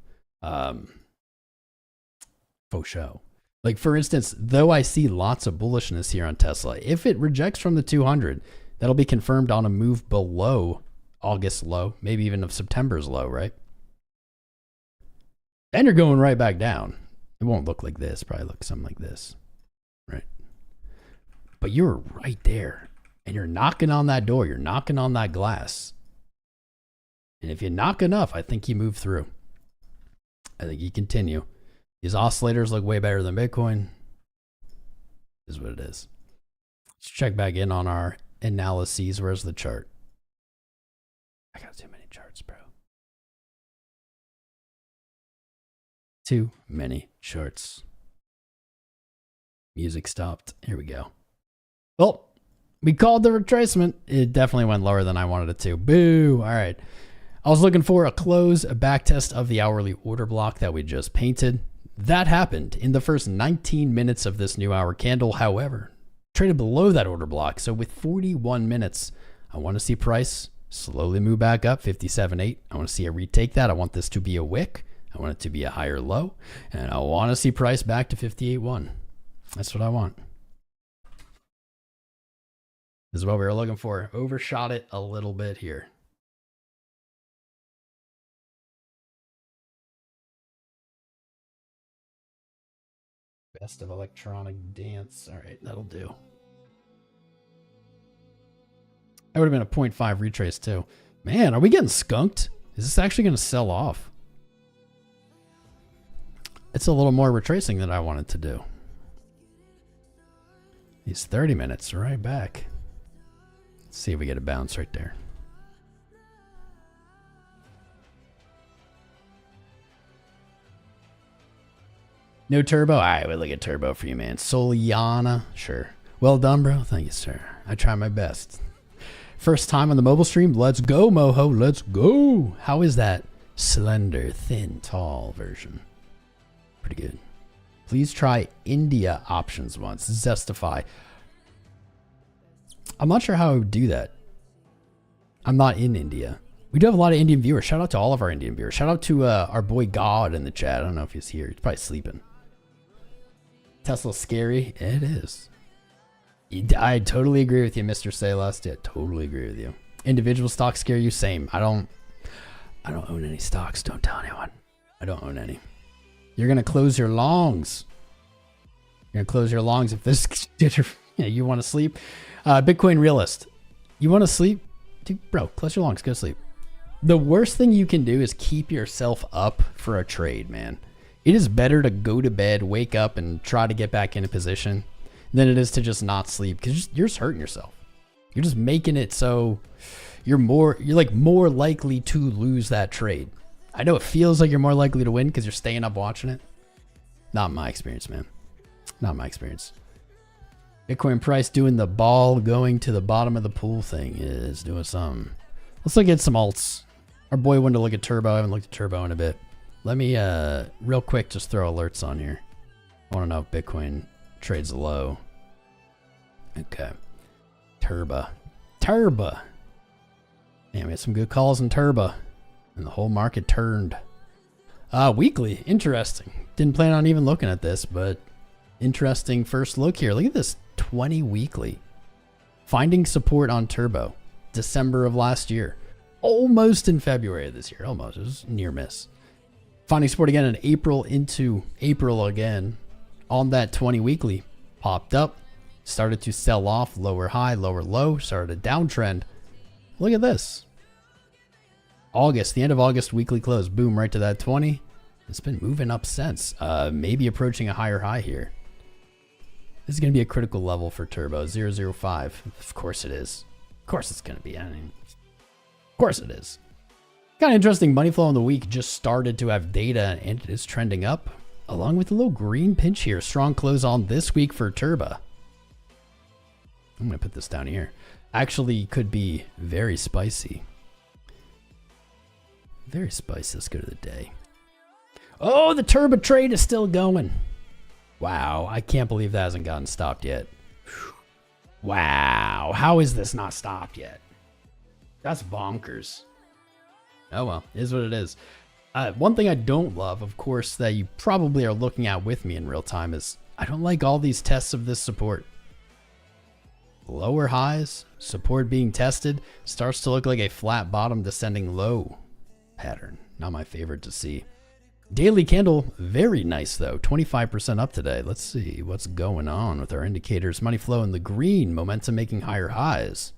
[SPEAKER 1] Faux show. Like, for instance, though I see lots of bullishness here on Tesla, if it rejects from the 200, that'll be confirmed on a move below August low, maybe even of September's low, right? And you're going right back down. It won't look like this, probably look something like this, right? But you're right there, and you're knocking on that door. You're knocking on that glass. And if you knock enough, I think you move through. I think you continue. These oscillators look way better than Bitcoin. Is what it is. Let's check back in on our analyses. Where's the chart? I got too many charts, bro. Too many charts. Music stopped. Here we go. Well, we called the retracement. It definitely went lower than I wanted it to. Boo. All right. I was looking for a close, a back test of the hourly order block that we just painted. That happened in the first 19 minutes of this new hour candle. However, traded below that order block. So with 41 minutes, I want to see price slowly move back up 57.8. I want to see a retake that. I want this to be a wick. I want it to be a higher low. And I want to see price back to 58.1. That's what I want. This is what we were looking for. Overshot it a little bit here. Best of electronic dance. All right, that'll do. That would have been a 0.5 retrace too. Man, are we getting skunked? Is this actually going to sell off? It's a little more retracing than I wanted to do. These 30 minutes right back. Let's see if we get a bounce right there. No turbo? All right, we'll look at turbo for you, man. Solana, sure. Well done, bro. Thank you, sir. I try my best. First time on the mobile stream. Let's go, Moho. Let's go. How is that slender, thin, tall version? Pretty good. Please try India options once. Zestify. I'm not sure how I would do that. I'm not in India. We do have a lot of Indian viewers. Shout out to all of our Indian viewers. Shout out to our boy God in the chat. I don't know if he's here. He's probably sleeping. Tesla's scary. It is. I totally agree with you, Mr. Celeste. Yeah, totally agree with you. Individual stocks scare you? Same. I don't own any stocks. Don't tell anyone. I don't own any. You're going to close your longs. You're going to close your longs if this... you want to sleep? Bitcoin realist. You want to sleep? Dude, bro, close your longs. Go to sleep. The worst thing you can do is keep yourself up for a trade, man. It is better to go to bed, wake up, and try to get back into position than it is to just not sleep, because you're just hurting yourself. You're just making it so you're like more likely to lose that trade. I know it feels like you're more likely to win because you're staying up watching it. Not my experience, man. Not my experience. Bitcoin price doing the ball going to the bottom of the pool thing is doing something. Let's look at some alts. Our boy wanted to look at Turbo. I haven't looked at Turbo in a bit. Let me real quick just throw alerts on here. I want to know if Bitcoin trades low. Okay. Turbo. Turbo. Yeah, we had some good calls in Turbo. And the whole market turned. Weekly. Interesting. Didn't plan on even looking at this, but interesting first look here. Look at this 20 weekly. Finding support on Turbo. December of last year. Almost in February of this year. Almost. It was near miss. Finding support again in April into April again. On that 20 weekly. Popped up. Started to sell off. Lower high, lower low. Started a downtrend. Look at this. August. The end of August weekly close. Boom. Right to that 20. It's been moving up since. Maybe approaching a higher high here. This is going to be a critical level for Turbo. 005. Of course it is. Of course it's going to be. I mean, of course it is. Kind of interesting. Money flow in the week just started to have data and it is trending up. Along with a little green pinch here. Strong close on this week for Turbo. I'm going to put this down here. Actually could be very spicy. Very spicy. Let's go to the day. Oh, the Turbo trade is still going. Wow. I can't believe that hasn't gotten stopped yet. Wow. How is this not stopped yet? That's bonkers. Oh, well. It is what it is. One thing I don't love, of course, that you probably are looking at with me in real time is I don't like all these tests of this support. Lower highs, support being tested, starts to look like a flat bottom descending low pattern. Not my favorite to see. Daily candle, very nice though. 25% up today. Let's see what's going on with our indicators. Money flow in the green, momentum making higher highs.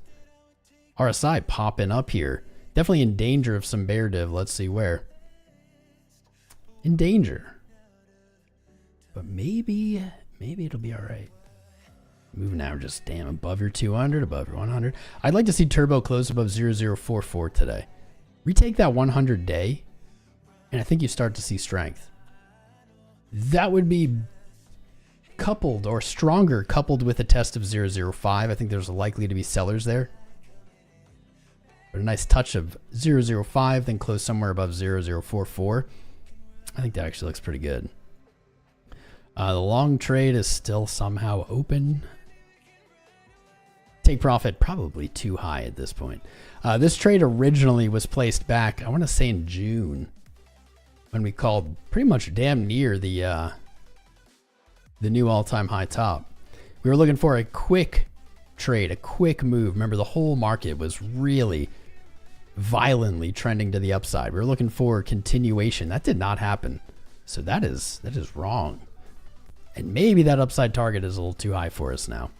[SPEAKER 1] RSI popping up here. Definitely in danger of some bear div. Let's see where. In danger. But maybe it'll be all right. Moving now just damn above your 200, above your 100. I'd like to see Turbo close above 0044 today. Retake that 100 day, and I think you start to see strength. That would be coupled or stronger coupled with a test of 005. I think there's likely to be sellers there. But a nice touch of 005, then close somewhere above 0044. I think that actually looks pretty good. The long trade is still somehow open. Take profit probably too high at this point. This trade originally was placed back, I want to say in June, when we called pretty much damn near the new all-time high top. We were looking for a quick trade, a quick move. Remember, the whole market was really violently trending to the upside. We were looking for continuation. That did not happen. So that is wrong. And maybe that upside target is a little too high for us now.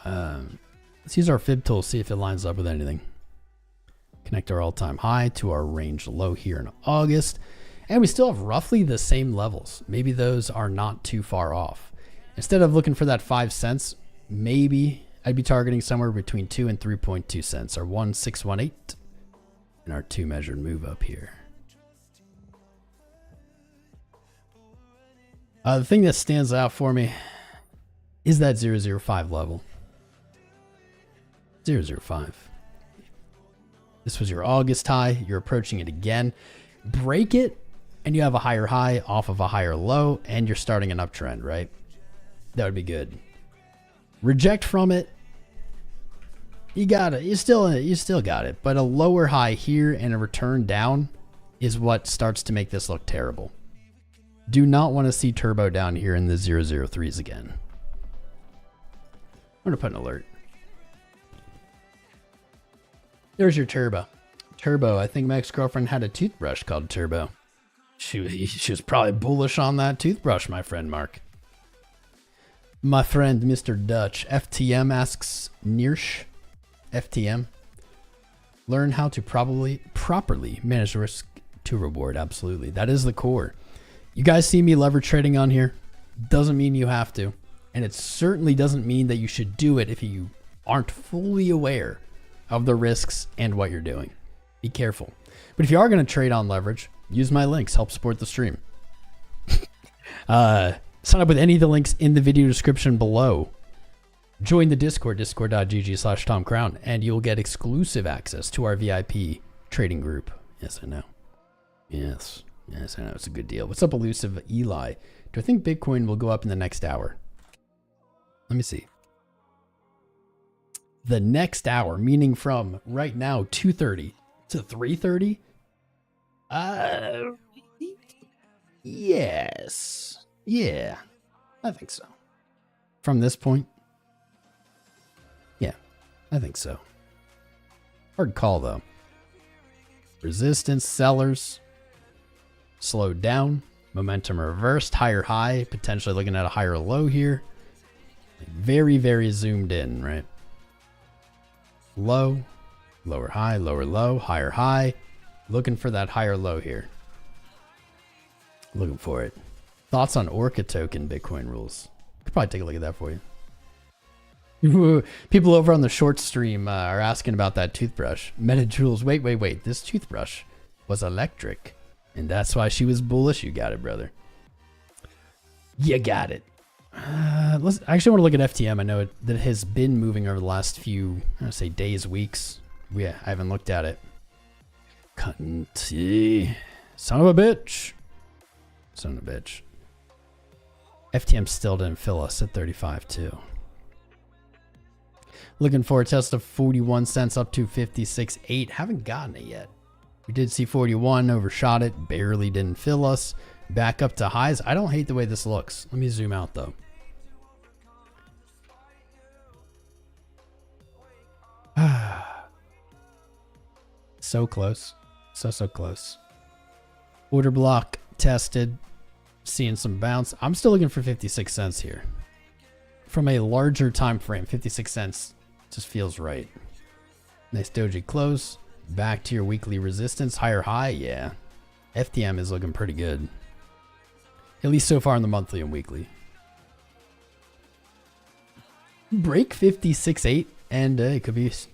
[SPEAKER 1] Let's use our fib tool, see if it lines up with anything. Connect our all-time high to our range low here in August. And we still have roughly the same levels. Maybe those are not too far off. Instead of looking for that 5 cents, maybe I'd be targeting somewhere between 2 and 3.2 cents. Our 1618 and our 2 measured move up here. The thing that stands out for me is that 005 level. 005. This was your August high. You're approaching it again. Break it, and you have a higher high off of a higher low, and you're starting an uptrend, right? That would be good. Reject from it. You got it. You still got it. But a lower high here and a return down is what starts to make this look terrible. Do not want to see turbo down here in the 003s again. I'm going to put an alert. There's your turbo. Turbo. I think my ex-girlfriend had a toothbrush called Turbo. She was probably bullish on that toothbrush, my friend Mark. My friend Mr. Dutch. FTM asks Nirsch. FTM. Learn how to properly manage risk to reward. Absolutely. That is the core. You guys see me leverage trading on here. Doesn't mean you have to. And it certainly doesn't mean that you should do it if you aren't fully aware of the risks and what you're doing. Be careful. But if you are going to trade on leverage, use my links. Help support the stream. Sign up with any of the links in the video description below. Join the Discord, discord.gg/TomCrown, and you'll get exclusive access to our VIP trading group. Yes, I know. Yes, I know. It's a good deal. What's up, Elusive Eli? Do I think Bitcoin will go up in the next hour? Let me see. The next hour, meaning from right now, 2:30 to 3:30? Yes. Yeah, I think so. From this point? Yeah, I think so. Hard call, though. Resistance, sellers. Slowed down. Momentum reversed. Higher high. Potentially looking at a higher low here. Very, very zoomed in, right? Low. Lower high. Lower low. Higher high. Looking for that higher low here. Looking for it. Thoughts on ORCA token Bitcoin rules? Could probably take a look at that for you. People over on the short stream are asking about that toothbrush. Metajoules, wait. This toothbrush was electric. And that's why she was bullish. You got it, brother. You got it. I actually want to look at FTM. I know that it has been moving over the last few, I don't say days, weeks. Yeah, I haven't looked at it. Cunty. Son of a bitch. Son of a bitch. FTM still didn't fill us at 35 too. Looking for a test of 41 cents up to 56.8. Haven't gotten it yet. We did see 41, overshot it, barely didn't fill us. Back up to highs. I don't hate the way this looks. Let me zoom out though. So close. So close. Order block tested. Seeing some bounce. I'm still looking for 56 cents here. From a larger time frame, 56 cents just feels right. Nice doji close. Back to your weekly resistance. Higher high, yeah. FTM is looking pretty good. At least so far in the monthly and weekly. Break 56.8 and it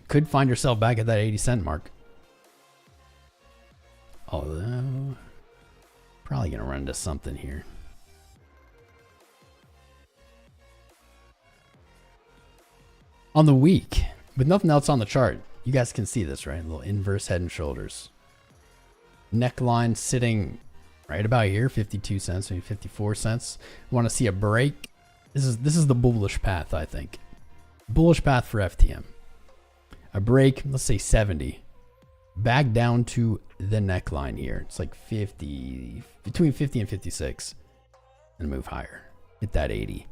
[SPEAKER 1] could find yourself back at that 80 cent mark. Although probably gonna run into something here. On the week, with nothing else on the chart, you guys can see this, right? A little inverse head and shoulders. Neckline sitting right about here, 52 cents, maybe 54 cents. Want to see a break? This is the bullish path, I think. Bullish path for FTM. A break, let's say 70. Back down to the neckline here. It's like 50, between 50 and 56. And move higher. Hit that 80.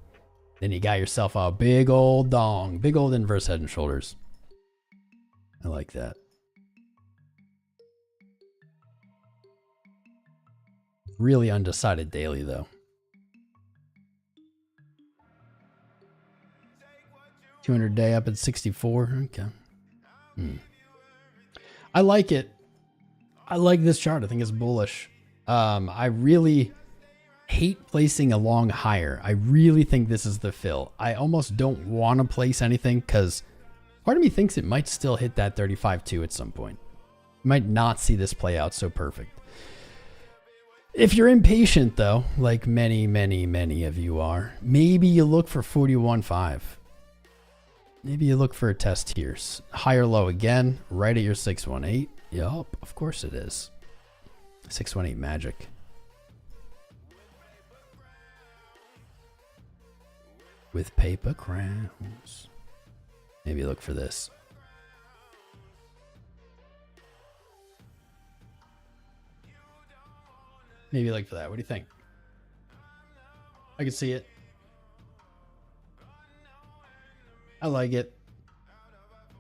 [SPEAKER 1] Then you got yourself a big old dong. Big old inverse head and shoulders. I like that. Really undecided daily though. 200 day up at 64. Okay. I like it. I like this chart. I think it's bullish. I really hate placing a long higher. I really think this is the fill. I almost don't want to place anything because part of me thinks it might still hit that 35.2 at some point. You might not see this play out so perfect. If you're impatient though, like many of you are, maybe you look for 41.5. Maybe you look for a test here. Higher low again, right at your 618. Yup, of course it is. 618 magic. With paper crowns. Maybe look for this. Maybe like for that. What do you think? I can see it. I like it.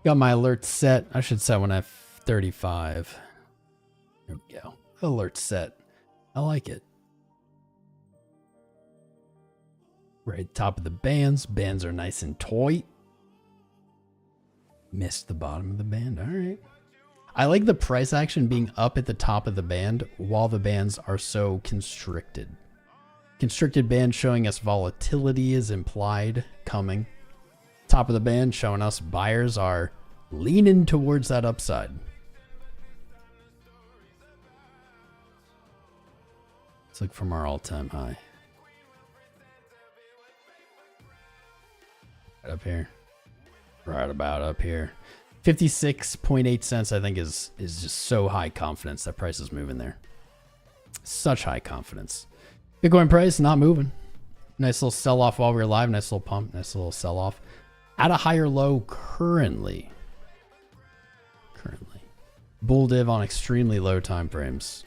[SPEAKER 1] Got my alerts set. I should set one at 35. There we go. Alert set. I like it. Right top of the bands. Bands are nice and tight. Missed the bottom of the band. All right. I like the price action being up at the top of the band while the bands are so constricted. Constricted band showing us volatility is implied coming. Top of the band showing us buyers are leaning towards that upside. Let's look from our all-time high. Right up here. Right about up here. 56.8 cents I think is just so high confidence that price is moving there. Such high confidence. Bitcoin price not moving. Nice little sell off while we were live. Nice little pump. Nice little sell off. At a higher low currently. Bull div on extremely low time frames.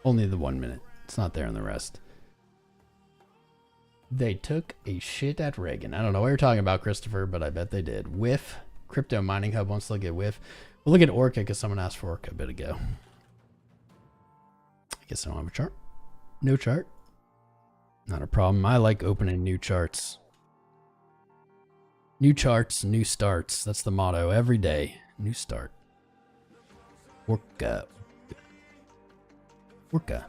[SPEAKER 1] Only the 1 minute. It's not there in the rest. They took a shit at Reagan. I don't know what you're talking about, Christopher, but I bet they did. Whiff. Crypto Mining Hub wants to look at Whiff. We'll look at ORCA because someone asked for ORCA a bit ago. I guess I don't have a chart. No chart. Not a problem. I like opening new charts. New charts, new starts. That's the motto every day. New start. ORCA. ORCA.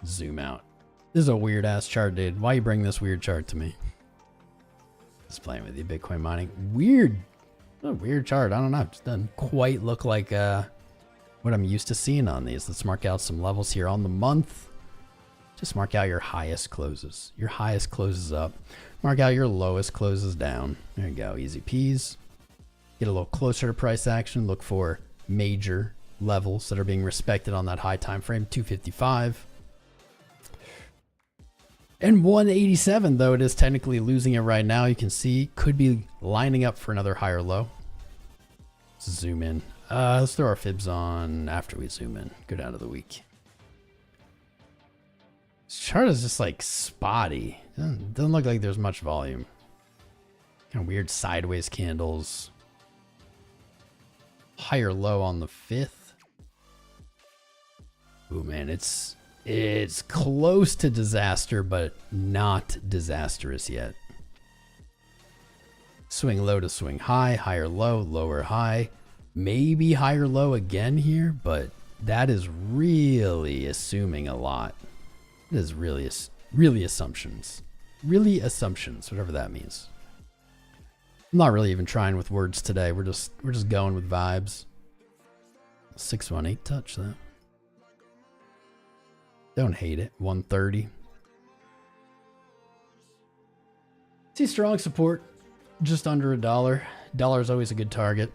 [SPEAKER 1] Zoom out. This is a weird ass chart, dude. Why you bring this weird chart to me? Just playing with you, Bitcoin mining. Weird. A weird chart. I don't know. It just doesn't quite look like what I'm used to seeing on these. Let's mark out some levels here on the month. Just mark out your highest closes. Your highest closes up. Mark out your lowest closes down. There you go. Easy peas. Get a little closer to price action. Look for major levels that are being respected on that high time frame. 255. And 187, though it is technically losing it right now. You can see could be lining up for another higher low. Let's zoom in. Let's throw our fibs on after we zoom in. Go down to the week. This chart is just like spotty. Doesn't look like there's much volume. Kind of weird sideways candles. Higher low on the 5th. Ooh, man, it's close to disaster, but not disastrous yet. Swing low to swing high, higher low, lower high. Maybe higher low again here, but that is really assuming a lot. It is really assumptions. Really assumptions, whatever that means. I'm not really even trying with words today. We're just going with vibes. 618 touch that. Don't hate it. 130. See strong support. Just under $1. Dollar is always a good target.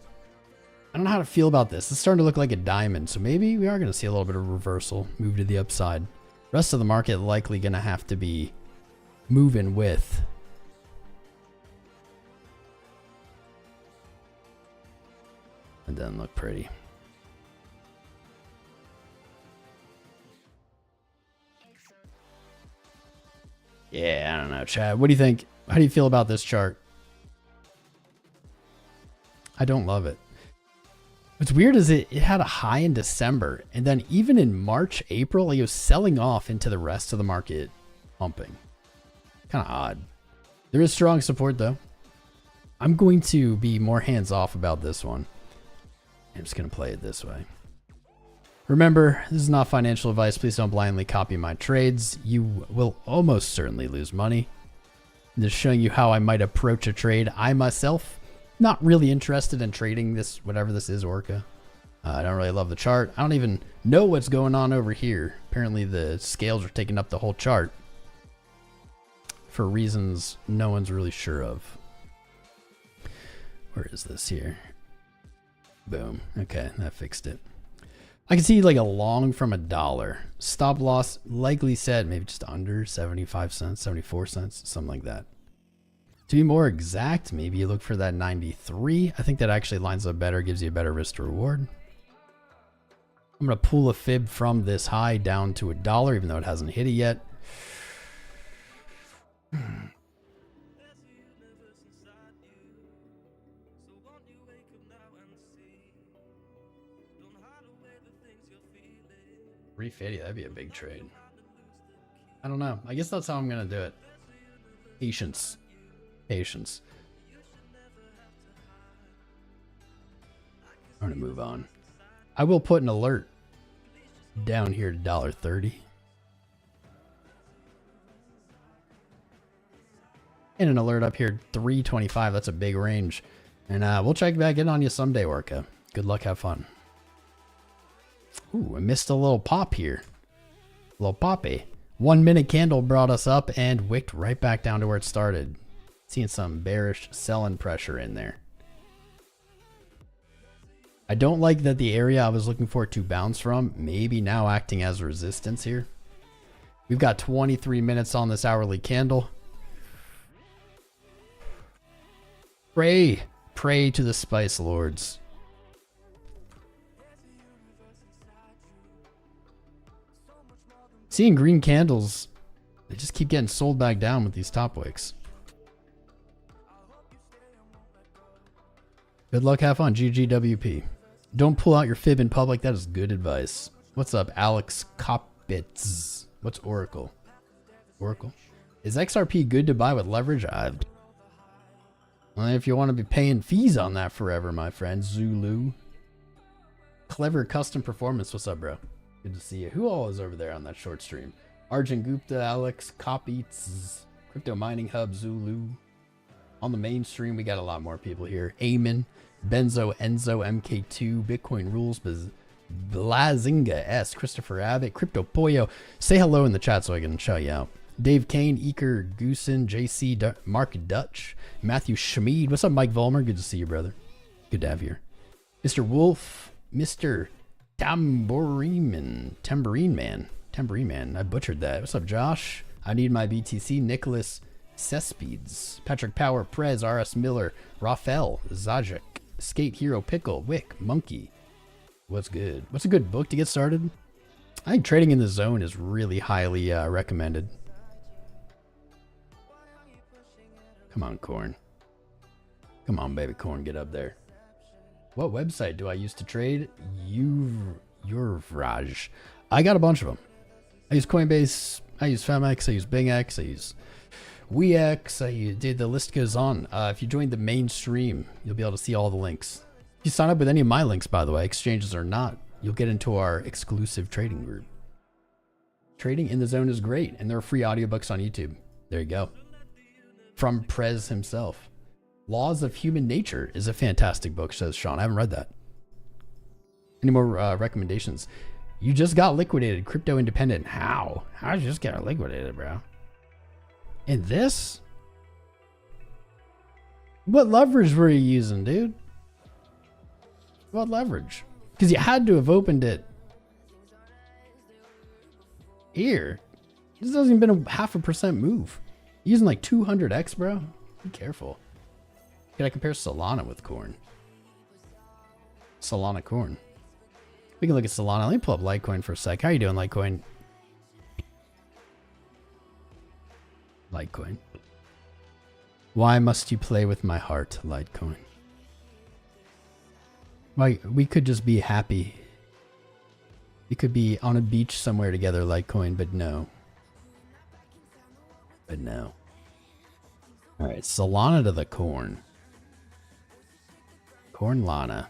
[SPEAKER 1] I don't know how to feel about this. It's starting to look like a diamond, so maybe we are going to see a little bit of reversal, move to the upside. Rest of the market likely going to have to be moving with. It doesn't look pretty. Yeah, I don't know, Chad. What do you think? How do you feel about this chart? I don't love it. What's weird is it had a high in December, and then even in March, April, it was selling off into the rest of the market, pumping. Kind of odd. There is strong support, though. I'm going to be more hands-off about this one. I'm just going to play it this way. Remember, this is not financial advice. Please don't blindly copy my trades. You will almost certainly lose money. I'm just showing you how I might approach a trade. I myself, not really interested in trading this, whatever this is, ORCA. I don't really love the chart. I don't even know what's going on over here. Apparently the scales are taking up the whole chart for reasons no one's really sure of. Where is this here? Boom. Okay, that fixed it. I can see like a long from $1. Stop loss likely set maybe just under 75 cents, 74 cents, something like that. To be more exact, maybe you look for that 93. I think that actually lines up better, gives you a better risk to reward. I'm going to pull a fib from this high down to $1, even though it hasn't hit it yet. $350, that'd be a big trade. I don't know. I guess that's how I'm going to do it. Patience. Patience. I'm going to move on. I will put an alert down here to $1.30. And an alert up here, $3.25. That's a big range. And we'll check back in on you someday, ORCA. Good luck. Have fun. Ooh, I missed a little pop here. A little poppy. 1 minute candle brought us up and wicked right back down to where it started. Seeing some bearish selling pressure in there. I don't like that the area I was looking for it to bounce from, maybe now acting as resistance here. We've got 23 minutes on this hourly candle. Pray to the Spice Lords. Seeing green candles, they just keep getting sold back down with these top wicks. Good luck, have fun, GGWP. Don't pull out your fib in public, that is good advice. What's up, 𝐓𝐫𝐚𝐝𝐲𝐿? What's Oracle? Oracle? Is XRP good to buy with leverage? Well, if you want to be paying fees on that forever, my friend. Zulu. Clever custom performance. What's up, bro? Good to see you. Who all is over there on that short stream? 𝐓𝐫𝐚𝐝𝐲𝐿𝐿, 𝐂𝐨𝐮𝐫𝐬𝐝, Crypto Mining Hub, Zulu. On the mainstream, we got a lot more people here. Eamon, Benzo, Enzo, MK2, Bitcoin Rules, Blazinga S, Christopher Abbott, Crypto Pollo. Say hello in the chat so I can shout you out. Dave Kane, 𝐓𝐫𝐚𝐝𝐲𝐿, JC, Mark Dutch, Matthew Schmid. What's up, Mike Vollmer? Good to see you, brother. Good to have you here. Mr. Wolf, Mr. Tambourine Man. I butchered that. What's up, Josh? I need my BTC. Nicholas Cespedes, Patrick Power, Prez, RS Miller, Rafael, Zajic, Skate Hero, Pickle, Wick, Monkey. What's good? What's a good book to get started? I think Trading in the Zone is really highly recommended. Come on, Corn. Come on, baby Corn, get up there. What website do I use to trade? Eurvraj. I got a bunch of them. I use Coinbase, I use FEMX, I use BingX, I use WeX, the list goes on. If you join the mainstream, you'll be able to see all the links. If you sign up with any of my links, by the way, exchanges or not, you'll get into our exclusive trading group. Trading in the Zone is great, and there are free audiobooks on YouTube. There you go. From Prez himself. Laws of Human Nature is a fantastic book, says Sean. I haven't read that. Any more recommendations? You just got liquidated, crypto independent. How? How did you just get liquidated, bro? And this? What leverage were you using, dude? What leverage? Because you had to have opened it here. This hasn't even been a 0.5% move. You're using like 200x, bro. Be careful. Can I compare Solana with Corn? Solana Corn. We can look at Solana. Let me pull up Litecoin for a sec. How you doing, Litecoin? Litecoin. Why must you play with my heart, Litecoin? Why, we could just be happy. We could be on a beach somewhere together, Litecoin, but no. But no. Alright, Solana to the Corn. Corn Lana.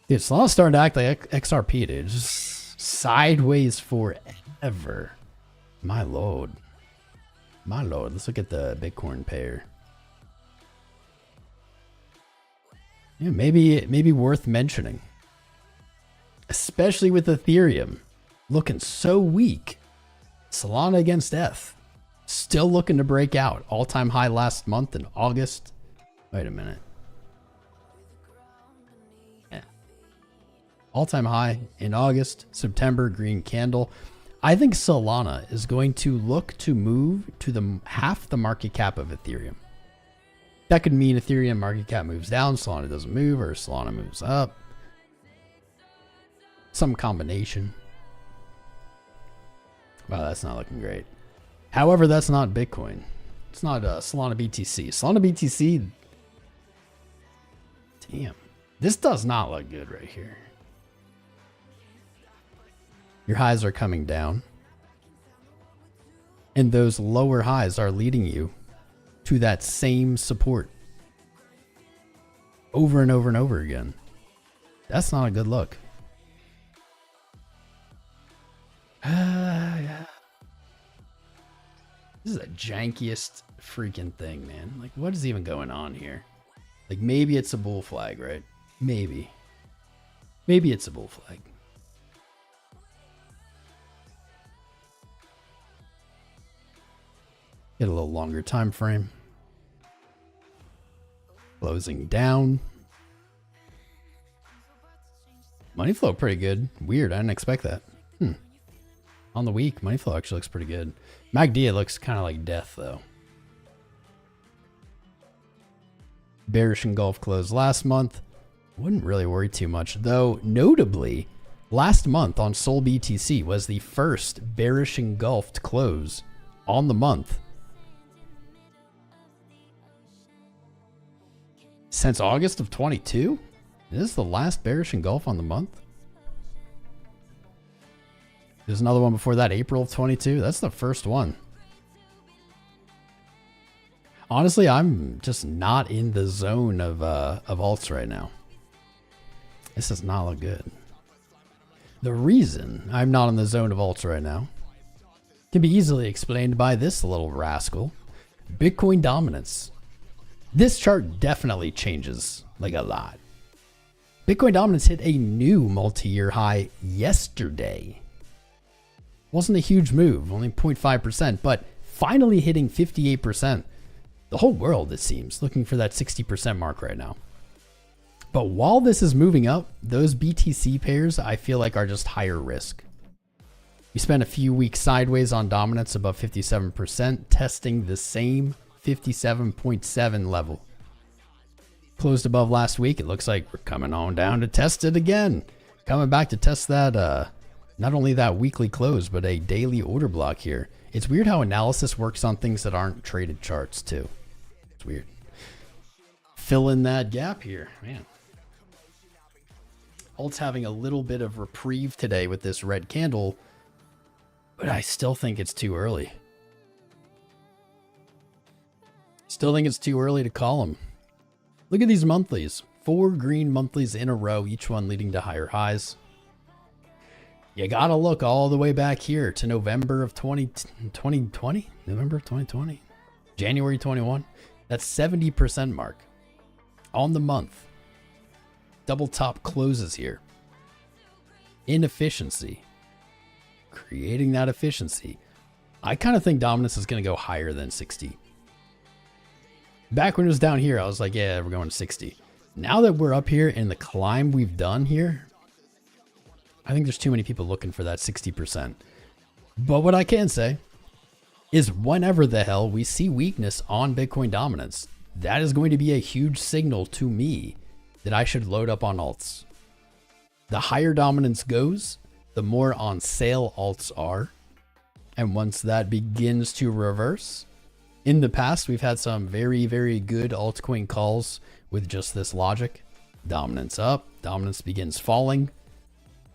[SPEAKER 1] Dude, Solana's starting to act like XRP, dude. Just sideways forever. My lord. My lord. Let's look at the Bitcoin pair. Yeah, maybe worth mentioning. Especially with Ethereum looking so weak. Solana against ETH. Still looking to break out. All-time high last month in August. Wait a minute. Yeah. All-time high in August, September, green candle. I think Solana is going to look to move to the half the market cap of Ethereum. That could mean Ethereum market cap moves down, Solana doesn't move, or Solana moves up. Some combination. Wow, that's not looking great. However, that's not Bitcoin. It's not Solana BTC. Solana BTC. Damn. This does not look good right here. Your highs are coming down. And those lower highs are leading you to that same support. Over and over and over again. That's not a good look. Yeah. This is the jankiest freaking thing, man. Like, what is even going on here? Like, maybe it's a bull flag, right? Maybe. Maybe it's a bull flag. Get a little longer time frame. Closing down. Money flow pretty good. Weird, I didn't expect that. On the week, money flow actually looks pretty good. MACD, it looks kind of like death, though. Bearish engulf closed last month. Wouldn't really worry too much, though. Notably, last month on Sol BTC was the first bearish engulfed close on the month since August of 22. Is this the last bearish engulf on the month? There's another one before that, April of 22. That's the first one. Honestly, I'm just not in the zone of alts right now. This does not look good. The reason I'm not in the zone of alts right now can be easily explained by this little rascal. Bitcoin dominance. This chart definitely changes like a lot. Bitcoin dominance hit a new multi-year high yesterday. Wasn't a huge move, only 0.5%, but finally hitting 58%. The whole world, it seems, looking for that 60% mark right now. But while this is moving up, those BTC pairs I feel like are just higher risk. We spent a few weeks sideways on dominance above 57%, testing the same 57.7 level. Closed above last week. It looks like we're coming on down to test it again. Coming back to test that, not only that weekly close, but a daily order block here. It's weird how analysis works on things that aren't traded charts too. It's weird. Fill in that gap here, man. Alt's having a little bit of reprieve today with this red candle, but I still think it's too early. Still think it's too early to call them. Look at these monthlies. 4 green monthlies in a row, each one leading to higher highs. You gotta look all the way back here to November of 2020? November of 2020? January 21? That's 70% mark on the month. Double top closes here. Inefficiency. Creating that efficiency. I kind of think dominance is going to go higher than 60. Back when it was down here, I was like, yeah, we're going to 60. Now that we're up here in the climb we've done here, I think there's too many people looking for that 60%. But what I can say is whenever the hell we see weakness on Bitcoin dominance, that is going to be a huge signal to me that I should load up on alts. The higher dominance goes, the more on sale alts are. And once that begins to reverse, in the past, we've had some very, very good altcoin calls with just this logic. Dominance up, dominance begins falling.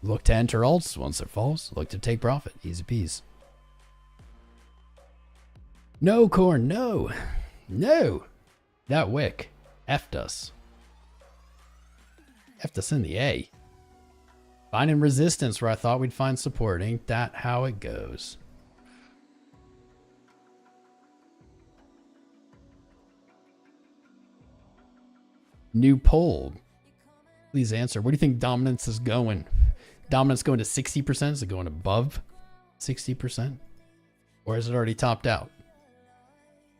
[SPEAKER 1] Look to enter alts. Once it falls, look to take profit. Easy peas. No, Corn, no. No. That wick effed us. Effed us in the A. Finding resistance where I thought we'd find support. Ain't that how it goes? New poll. Please answer. Where do you think dominance is going? Dominance going to 60%? Is it going above 60%? Or is it already topped out?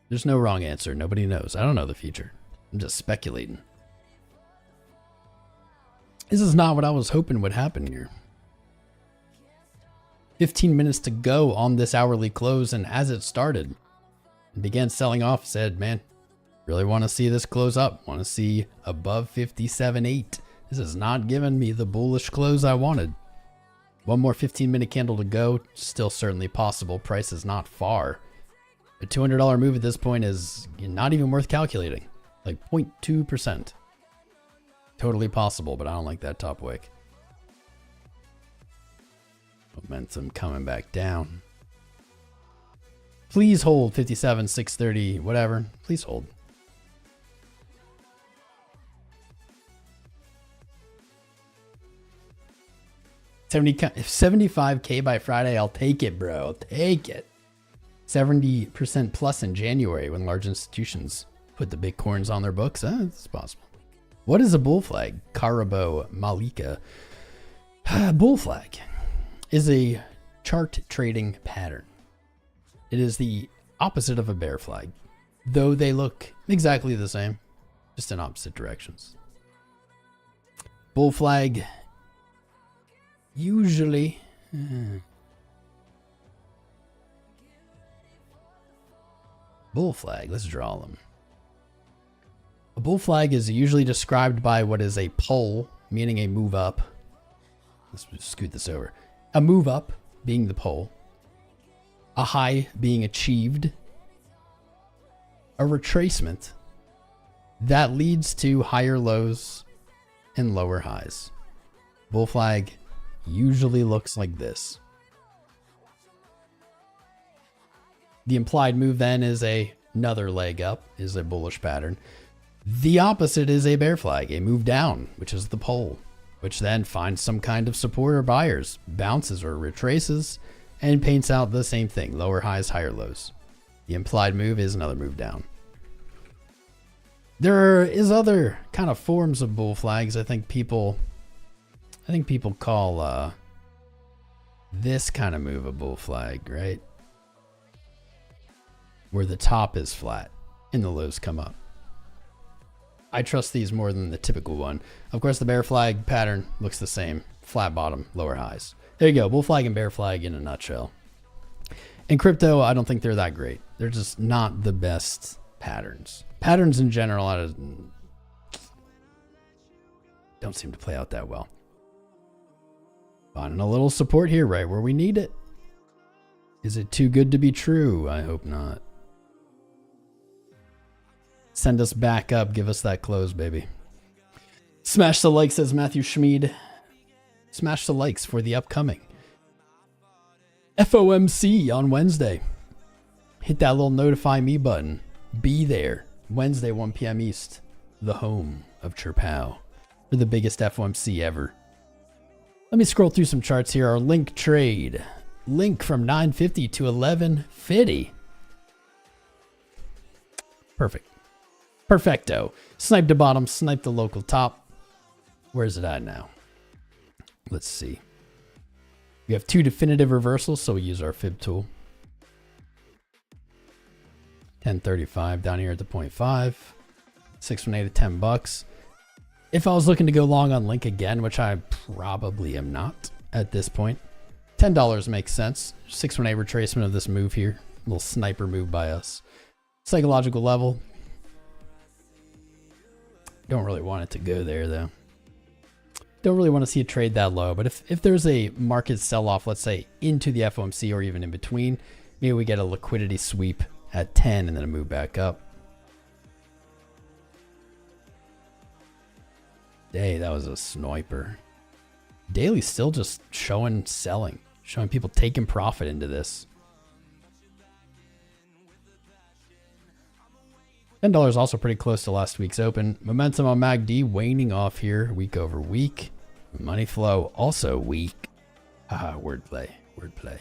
[SPEAKER 1] There's no wrong answer. Nobody knows. I don't know the future. I'm just speculating. This is not what I was hoping would happen here. 15 minutes to go on this hourly close, and as it started and began selling off, said, man, really want to see this close up. Want to see above 57.8. This is not giving me the bullish close I wanted. One more 15-minute candle to go. Still certainly possible. Price is not far. A $200 move at this point is not even worth calculating. Like 0.2%. Totally possible, but I don't like that top wick. Momentum coming back down. Please hold 57, 630, whatever. Please hold. $75K by Friday. I'll take it, bro. I'll take it. 70% plus in January when large institutions put the big coins on their books. It's possible. What is a bull flag? 𝐂𝐨𝐮𝐲𝐝𝐿𝐼𝐶. Bull flag is a chart trading pattern. It is the opposite of a bear flag, though they look exactly the same, just in opposite directions. Bull flag usually bull flag, let's draw them. A bull flag is usually described by what is a pole, meaning a move up. Let's scoot this over. A move up being the pole, a high being achieved, a retracement that leads to higher lows and lower highs. Bull flag usually looks like this. The implied move then is another leg up, is a bullish pattern. The opposite is a bear flag, a move down, which is the pole, which then finds some kind of support or buyers, bounces or retraces, and paints out the same thing, lower highs, higher lows. The implied move is another move down. There is other kind of forms of bull flags. I think people call this kind of move a bull flag, right? Where the top is flat and the lows come up. I trust these more than the typical one. Of course, the bear flag pattern looks the same. Flat bottom, lower highs. There you go. Bull flag and bear flag in a nutshell. In crypto, I don't think they're that great. They're just not the best patterns. Patterns in general don't seem to play out that well. Finding a little support here right where we need it. Is it too good to be true? I hope not. Send us back up. Give us that close, baby. Smash the like, says Matthew Schmid. Smash the likes for the upcoming FOMC on Wednesday. Hit that little notify me button. Be there. Wednesday, 1 p.m. East. The home of 𝐓𝐫𝐚𝐝. For the biggest FOMC ever. Let me scroll through some charts here. Our link trade. Link from 950 to 1150. Perfect. Perfecto. Snipe the bottom, snipe the local top. Where's it at now? Let's see. We have two definitive reversals, so we use our fib tool. 1035 down here at the 0.5. 618 at 10 bucks. If I was looking to go long on Link again, which I probably am not at this point, $10 makes sense. 618 retracement of this move here. A little sniper move by us. Psychological level. Don't really want it to go there though. Don't really want to see it trade that low, but if there's a market sell-off, let's say into the FOMC or even in between, maybe we get a liquidity sweep at 10 and then a move back up. Hey, that was a sniper. Daily still just showing selling, showing people taking profit into this. $10 also pretty close to last week's open. Momentum on MACD waning off here week over week. Money flow also weak. Wordplay, wordplay.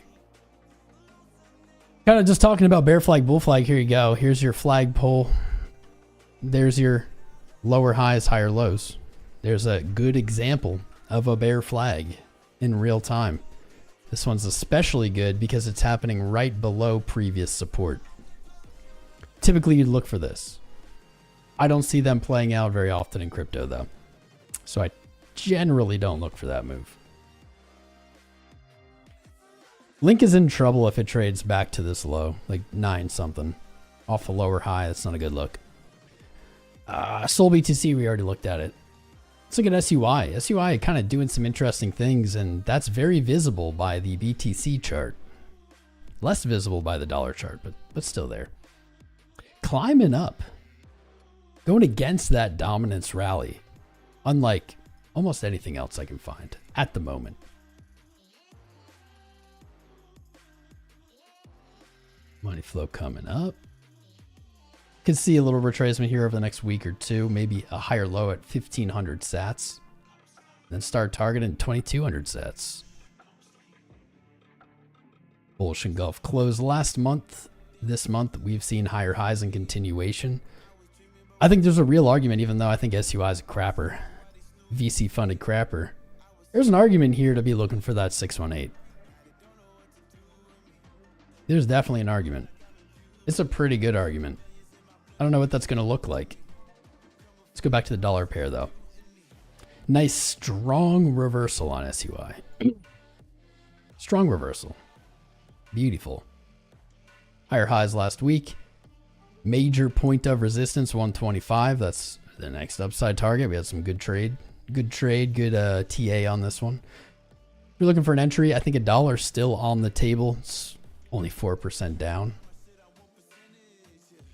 [SPEAKER 1] Kind of just talking about bear flag, bull flag. Here you go. Here's your flagpole. There's your lower highs, higher lows. There's a good example of a bear flag in real time. This one's especially good because it's happening right below previous support. Typically, you'd look for this. I don't see them playing out very often in crypto, though. So I generally don't look for that move. Link is in trouble if it trades back to this low, like 9 something. Off the lower high, that's not a good look. Sol BTC, we already looked at it. Let's look at SUI. SUI kind of doing some interesting things, and that's very visible by the BTC chart. Less visible by the dollar chart, but still there. Climbing up. Going against that dominance rally. Unlike almost anything else I can find at the moment. Money flow coming up. Can see a little retracement here over the next week or two, maybe a higher low at 1500 sats, then start targeting 2200 sats. Bullish engulf closed last month. This month we've seen higher highs and continuation. I think there's a real argument, even though I think SUI is a crapper, VC funded crapper. There's an argument here to be looking for that 618. There's definitely an argument. It's a pretty good argument. I don't know what that's going to look like. Let's go back to the dollar pair though. Nice strong reversal on SUI. Strong reversal. Beautiful. Higher highs last week. Major point of resistance 125. That's the next upside target. We had some good trade. Good TA on this one. If you're looking for an entry, I think $1 still on the table. It's only 4% down.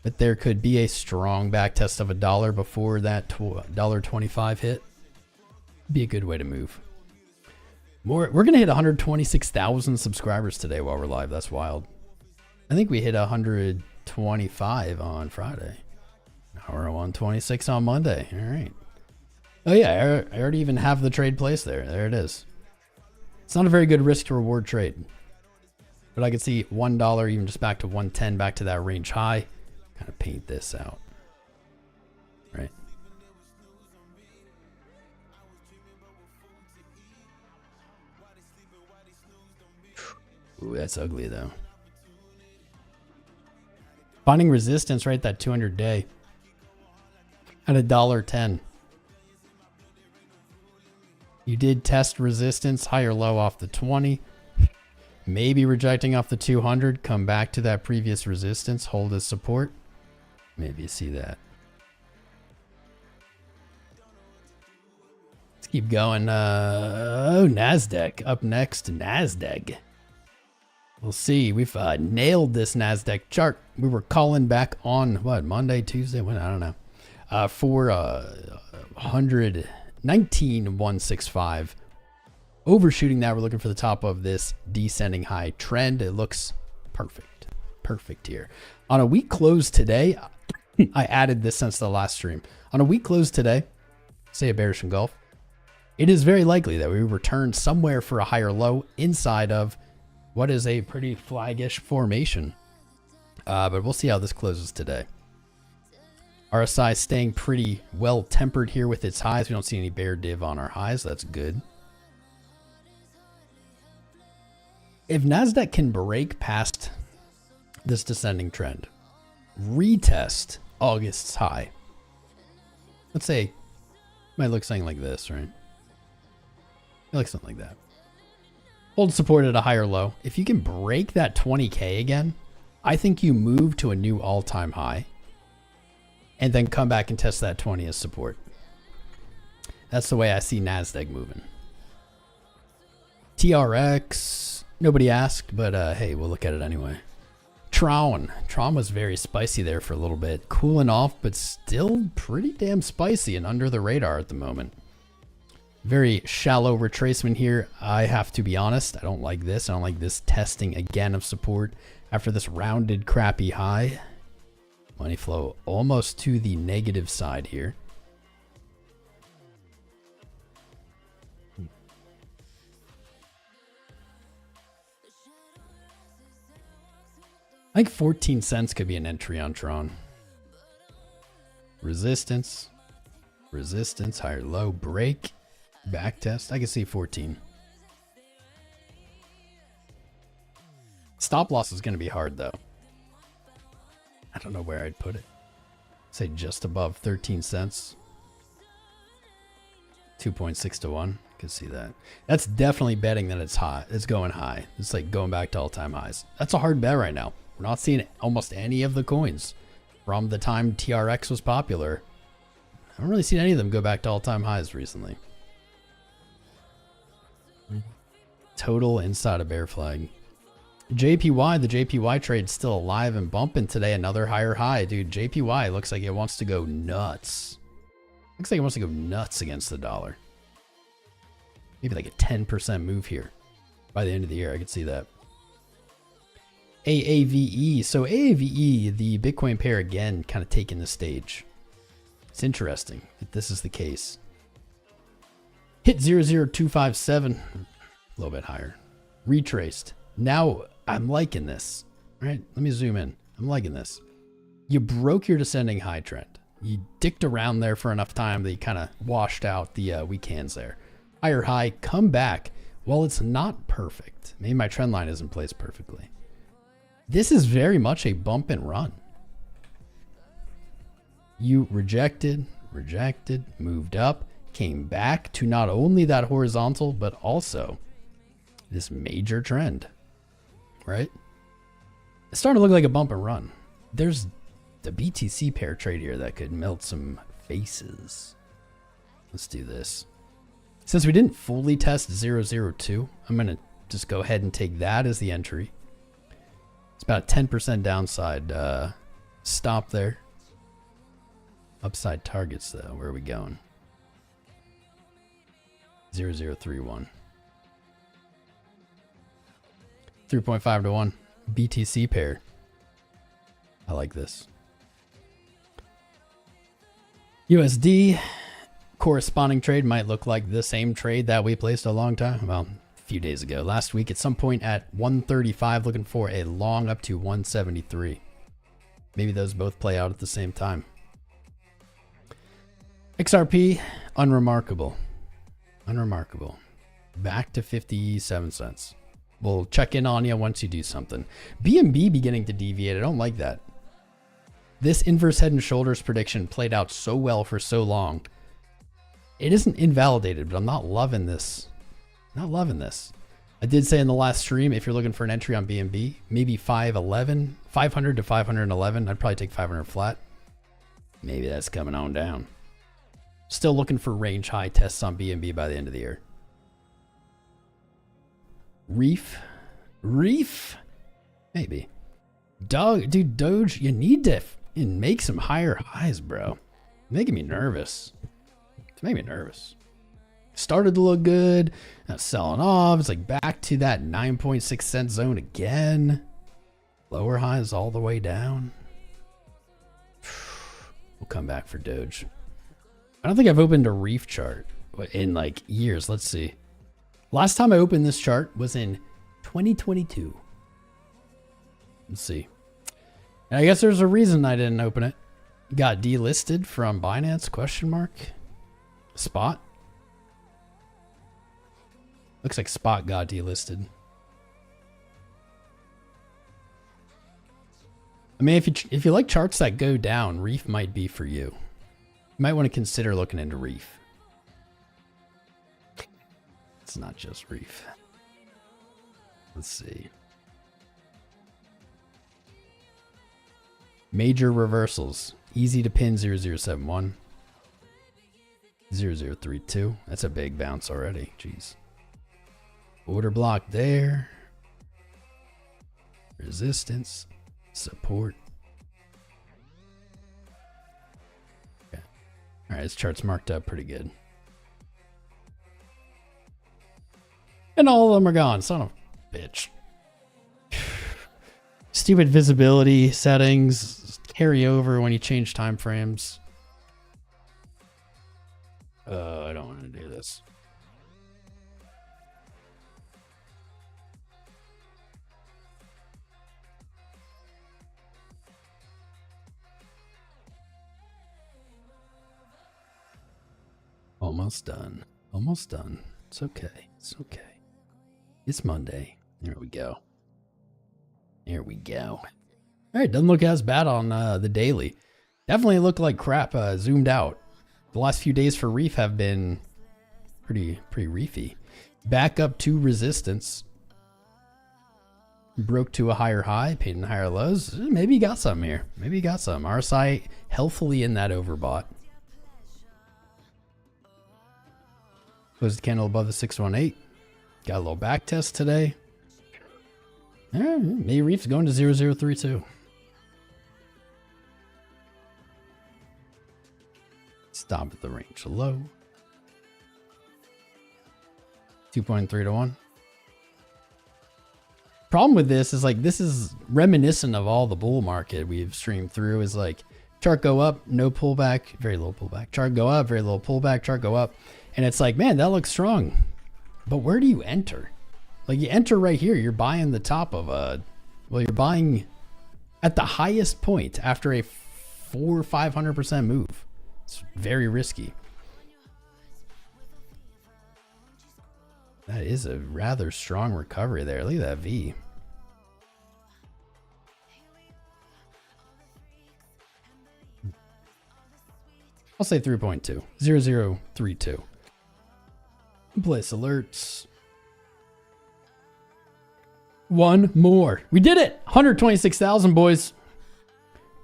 [SPEAKER 1] But there could be a strong back test of $1 before that $1.25 hit. Be a good way to move. We're going to hit 126,000 subscribers today while we're live. That's wild. I think we hit 125 on Friday. Now we're 126 on Monday. All right. Oh yeah, I already even have the trade placed there. There it is. It's not a very good risk to reward trade. But I can see $1 even just back to 110, back to that range high. Kind of paint this out. Right. Ooh, that's ugly though. Finding resistance right at that 200-day at $1.10. You did test resistance, high or low off the 20. Maybe rejecting off the 200, come back to that previous resistance, hold as support. Maybe you see that. Let's keep going. Oh, NASDAQ up next. NASDAQ. We'll see. We've nailed this NASDAQ chart. We were calling back on what, Monday, Tuesday, when I don't know, for 119,165. Overshooting that, we're looking for the top of this descending high trend. It looks perfect. Perfect here. On a week close today, I added this since the last stream. On a week close today, say a bearish engulf, it is very likely that we return somewhere for a higher low inside of what is a pretty flaggish formation. But we'll see how this closes today. RSI staying pretty well tempered here with its highs. We don't see any bear div on our highs. That's good. If NASDAQ can break past this descending trend, retest August's high, let's say, might look something like this, right? Like something like that. Hold support at a higher low. If you can break that 20K again, I think you move to a new all-time high and then come back and test that 20 as support. That's the way I see NASDAQ moving. TRX, nobody asked, but hey, we'll look at it anyway. Tron was very spicy there for a little bit. Cooling off, but still pretty damn spicy and under the radar at the moment. Very shallow retracement here. I have to be honest, I don't like this. I don't like this testing again of support after this rounded crappy high. Money flow almost to the negative side here. I think 14 cents could be an entry on Tron. Resistance, resistance, higher low, break, back test. I can see 14. Stop loss is going to be hard though. I don't know where I'd put it. Say just above 13 cents. 2.6 to 1. Can see that. That's definitely betting that it's high. It's going high. It's like going back to all-time highs. That's a hard bet right now. We're not seeing almost any of the coins from the time TRX was popular. haven't really seen any of them go back to all-time highs recently. Total inside a bear flag. JPY, the JPY trade's still alive and bumping today. Another higher high. Dude, JPY looks like it wants to go nuts. Looks like it wants to go nuts against the dollar. Maybe like a 10% move here. By the end of the year, I could see that. AAVE. So AAVE, the Bitcoin pair again, kind of taking the stage. It's interesting that this is the case. Hit 00257. A little bit higher. Retraced. Now I'm liking this. All right, let me zoom in. I'm liking this. You broke your descending high trend. You dicked around there for enough time that you kind of washed out the weak hands there. Higher high, come back. Well, it's not perfect. Maybe my trend line isn't placed perfectly. This is very much a bump and run. You rejected, moved up, came back to not only that horizontal, but also this major trend, right? It's starting to look like a bump and run. There's the BTC pair trade here that could melt some faces. Let's do this. Since we didn't fully test 002, I'm going to just go ahead and take that as the entry. It's about a 10% downside stop there. Upside targets though, where are we going? 0031. 3.5 to 1. BTC pair. I like this. USD corresponding trade might look like the same trade that we placed a long time, well, a few days ago. Last week at some point at 135, looking for a long up to 173. Maybe those both play out at the same time. XRP, unremarkable. Unremarkable. Back to 57 cents. We'll check in on you once you do something. BNB beginning to deviate. I don't like that. This inverse head and shoulders prediction played out so well for so long. It isn't invalidated, but I'm not loving this. Not loving this. I did say in the last stream, if you're looking for an entry on BNB, maybe 511, 500 to 511. I'd probably take 500 flat. Maybe that's coming on down. Still looking for range high tests on BNB by the end of the year. Reef? Maybe. Dude, Doge, you need to make some higher highs, bro. Making me nervous. It's making me nervous. Started to look good. Now selling off. It's like back to that 9.6 cent zone again. Lower highs all the way down. We'll come back for Doge. I don't think I've opened a Reef chart in like years. Let's see. Last time I opened this chart was in 2022. Let's see. And I guess there's a reason I didn't open it. Got delisted from Binance, question mark. Spot. Looks like Spot got delisted. I mean, if you like charts that go down, Reef might be for you. You might want to consider looking into Reef. It's not just Reef. Let's see. Major reversals. Easy to pin 0071. 0032. That's a big bounce already. Jeez. Order block there. Resistance. Support. Okay. All right, this chart's marked up pretty good. And all of them are gone. Son of a bitch. Stupid visibility settings carry over when you change time frames. I don't want to do this. Almost done. Almost done. It's okay. It's okay. It's Monday. There we go. There we go. All right, doesn't look as bad on the daily. Definitely looked like crap zoomed out. The last few days for Reef have been pretty reefy. Back up to resistance. Broke to a higher high, paid in higher lows. Maybe you got some here. Maybe you got some. RSI healthily in that overbought. Closed the candle above the 618. Got a little back test today. May Reef's going to 0032. Stop at the range low. 2.3 to 1. Problem with this is like, this is reminiscent of all the bull market we've streamed through. Is like chart go up, no pullback, very low pullback. Chart go up, very low pullback, chart go up. And it's like, man, that looks strong. But where do you enter? Like you enter right here. You're buying the top of a, well, you're buying at the highest point after a 500% move. It's very risky. That is a rather strong recovery there. Look at that V. I'll say 3.2, 0032. Place alerts. One more. We did it. 126,000, boys.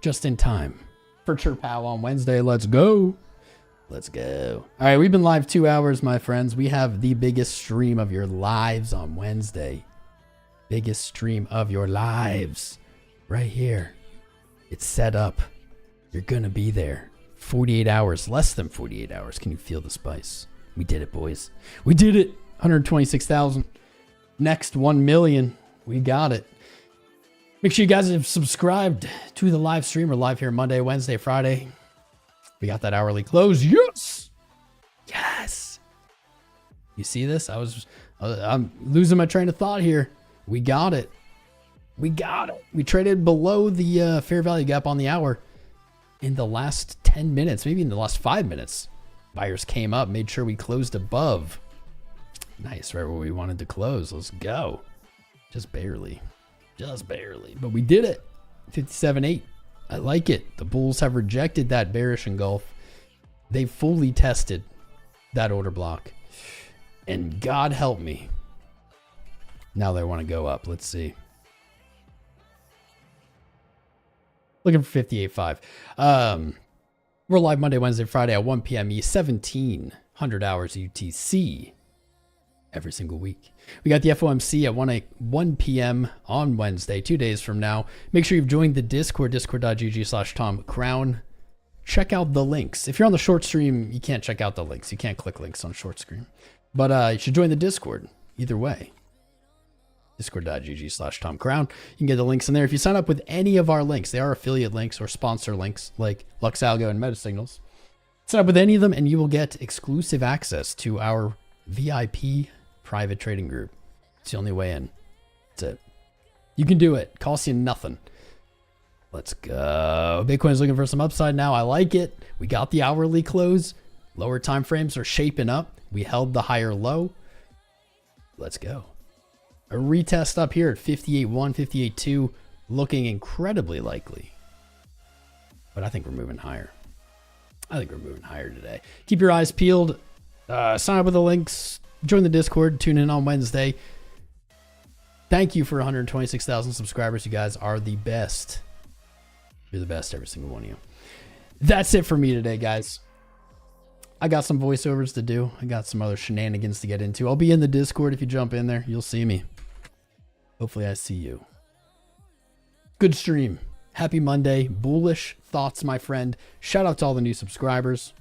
[SPEAKER 1] Just in time for Chirp How on Wednesday. Let's go. Let's go. All right, we've been live 2 hours, my friends. We have the biggest stream of your lives on Wednesday. Biggest stream of your lives. Right here. It's set up. You're going to be there. 48 hours. Less than 48 hours. Can you feel the spice? We did it, boys. We did it. 126,000. Next 1 million. We got it. Make sure you guys have subscribed to the live stream. We're live here Monday, Wednesday, Friday. We got that hourly close. Yes. Yes. You see this? I'm losing my train of thought here. We got it. We got it. We traded below the fair value gap on the hour in the last 10 minutes, maybe in the last 5 minutes. Buyers came up, made sure we closed above. Nice, right where we wanted to close. Let's go. Just barely. Just barely. But we did it. 57.8. I like it. The bulls have rejected that bearish engulf. They fully tested that order block. And God help me. Now they want to go up. Let's see. Looking for 58.5. We're live Monday, Wednesday, Friday at 1 p.m. East, 1700 hours UTC every single week. We got the FOMC at 1 p.m. on Wednesday, 2 days from now. Make sure you've joined the Discord, discord.gg/TomCrown. Check out the links. If you're on the short stream, you can't check out the links. You can't click links on short screen. But you should join the Discord either way. Discord.gg/TomCrown. You can get the links in there. If you sign up with any of our links, they are affiliate links or sponsor links like 𝐂𝐲𝐿GO and MetaSignals. Sign up with any of them and you will get exclusive access to our VIP private trading group. It's the only way in. That's it. You can do it. Costs you nothing. Let's go. Bitcoin is looking for some upside now. I like it. We got the hourly close. Lower time frames are shaping up. We held the higher low. Let's go. A retest up here at 58.1, 58.2, looking incredibly likely. But I think we're moving higher. I think we're moving higher today. Keep your eyes peeled. Sign up with the links. Join the Discord. Tune in on Wednesday. Thank you for 126,000 subscribers. You guys are the best. You're the best, every single one of you. That's it for me today, guys. I got some voiceovers to do. I got some other shenanigans to get into. I'll be in the Discord. If you jump in there, you'll see me. Hopefully I see you. Good stream. Happy Monday. Bullish thoughts, my friend. Shout out to all the new subscribers.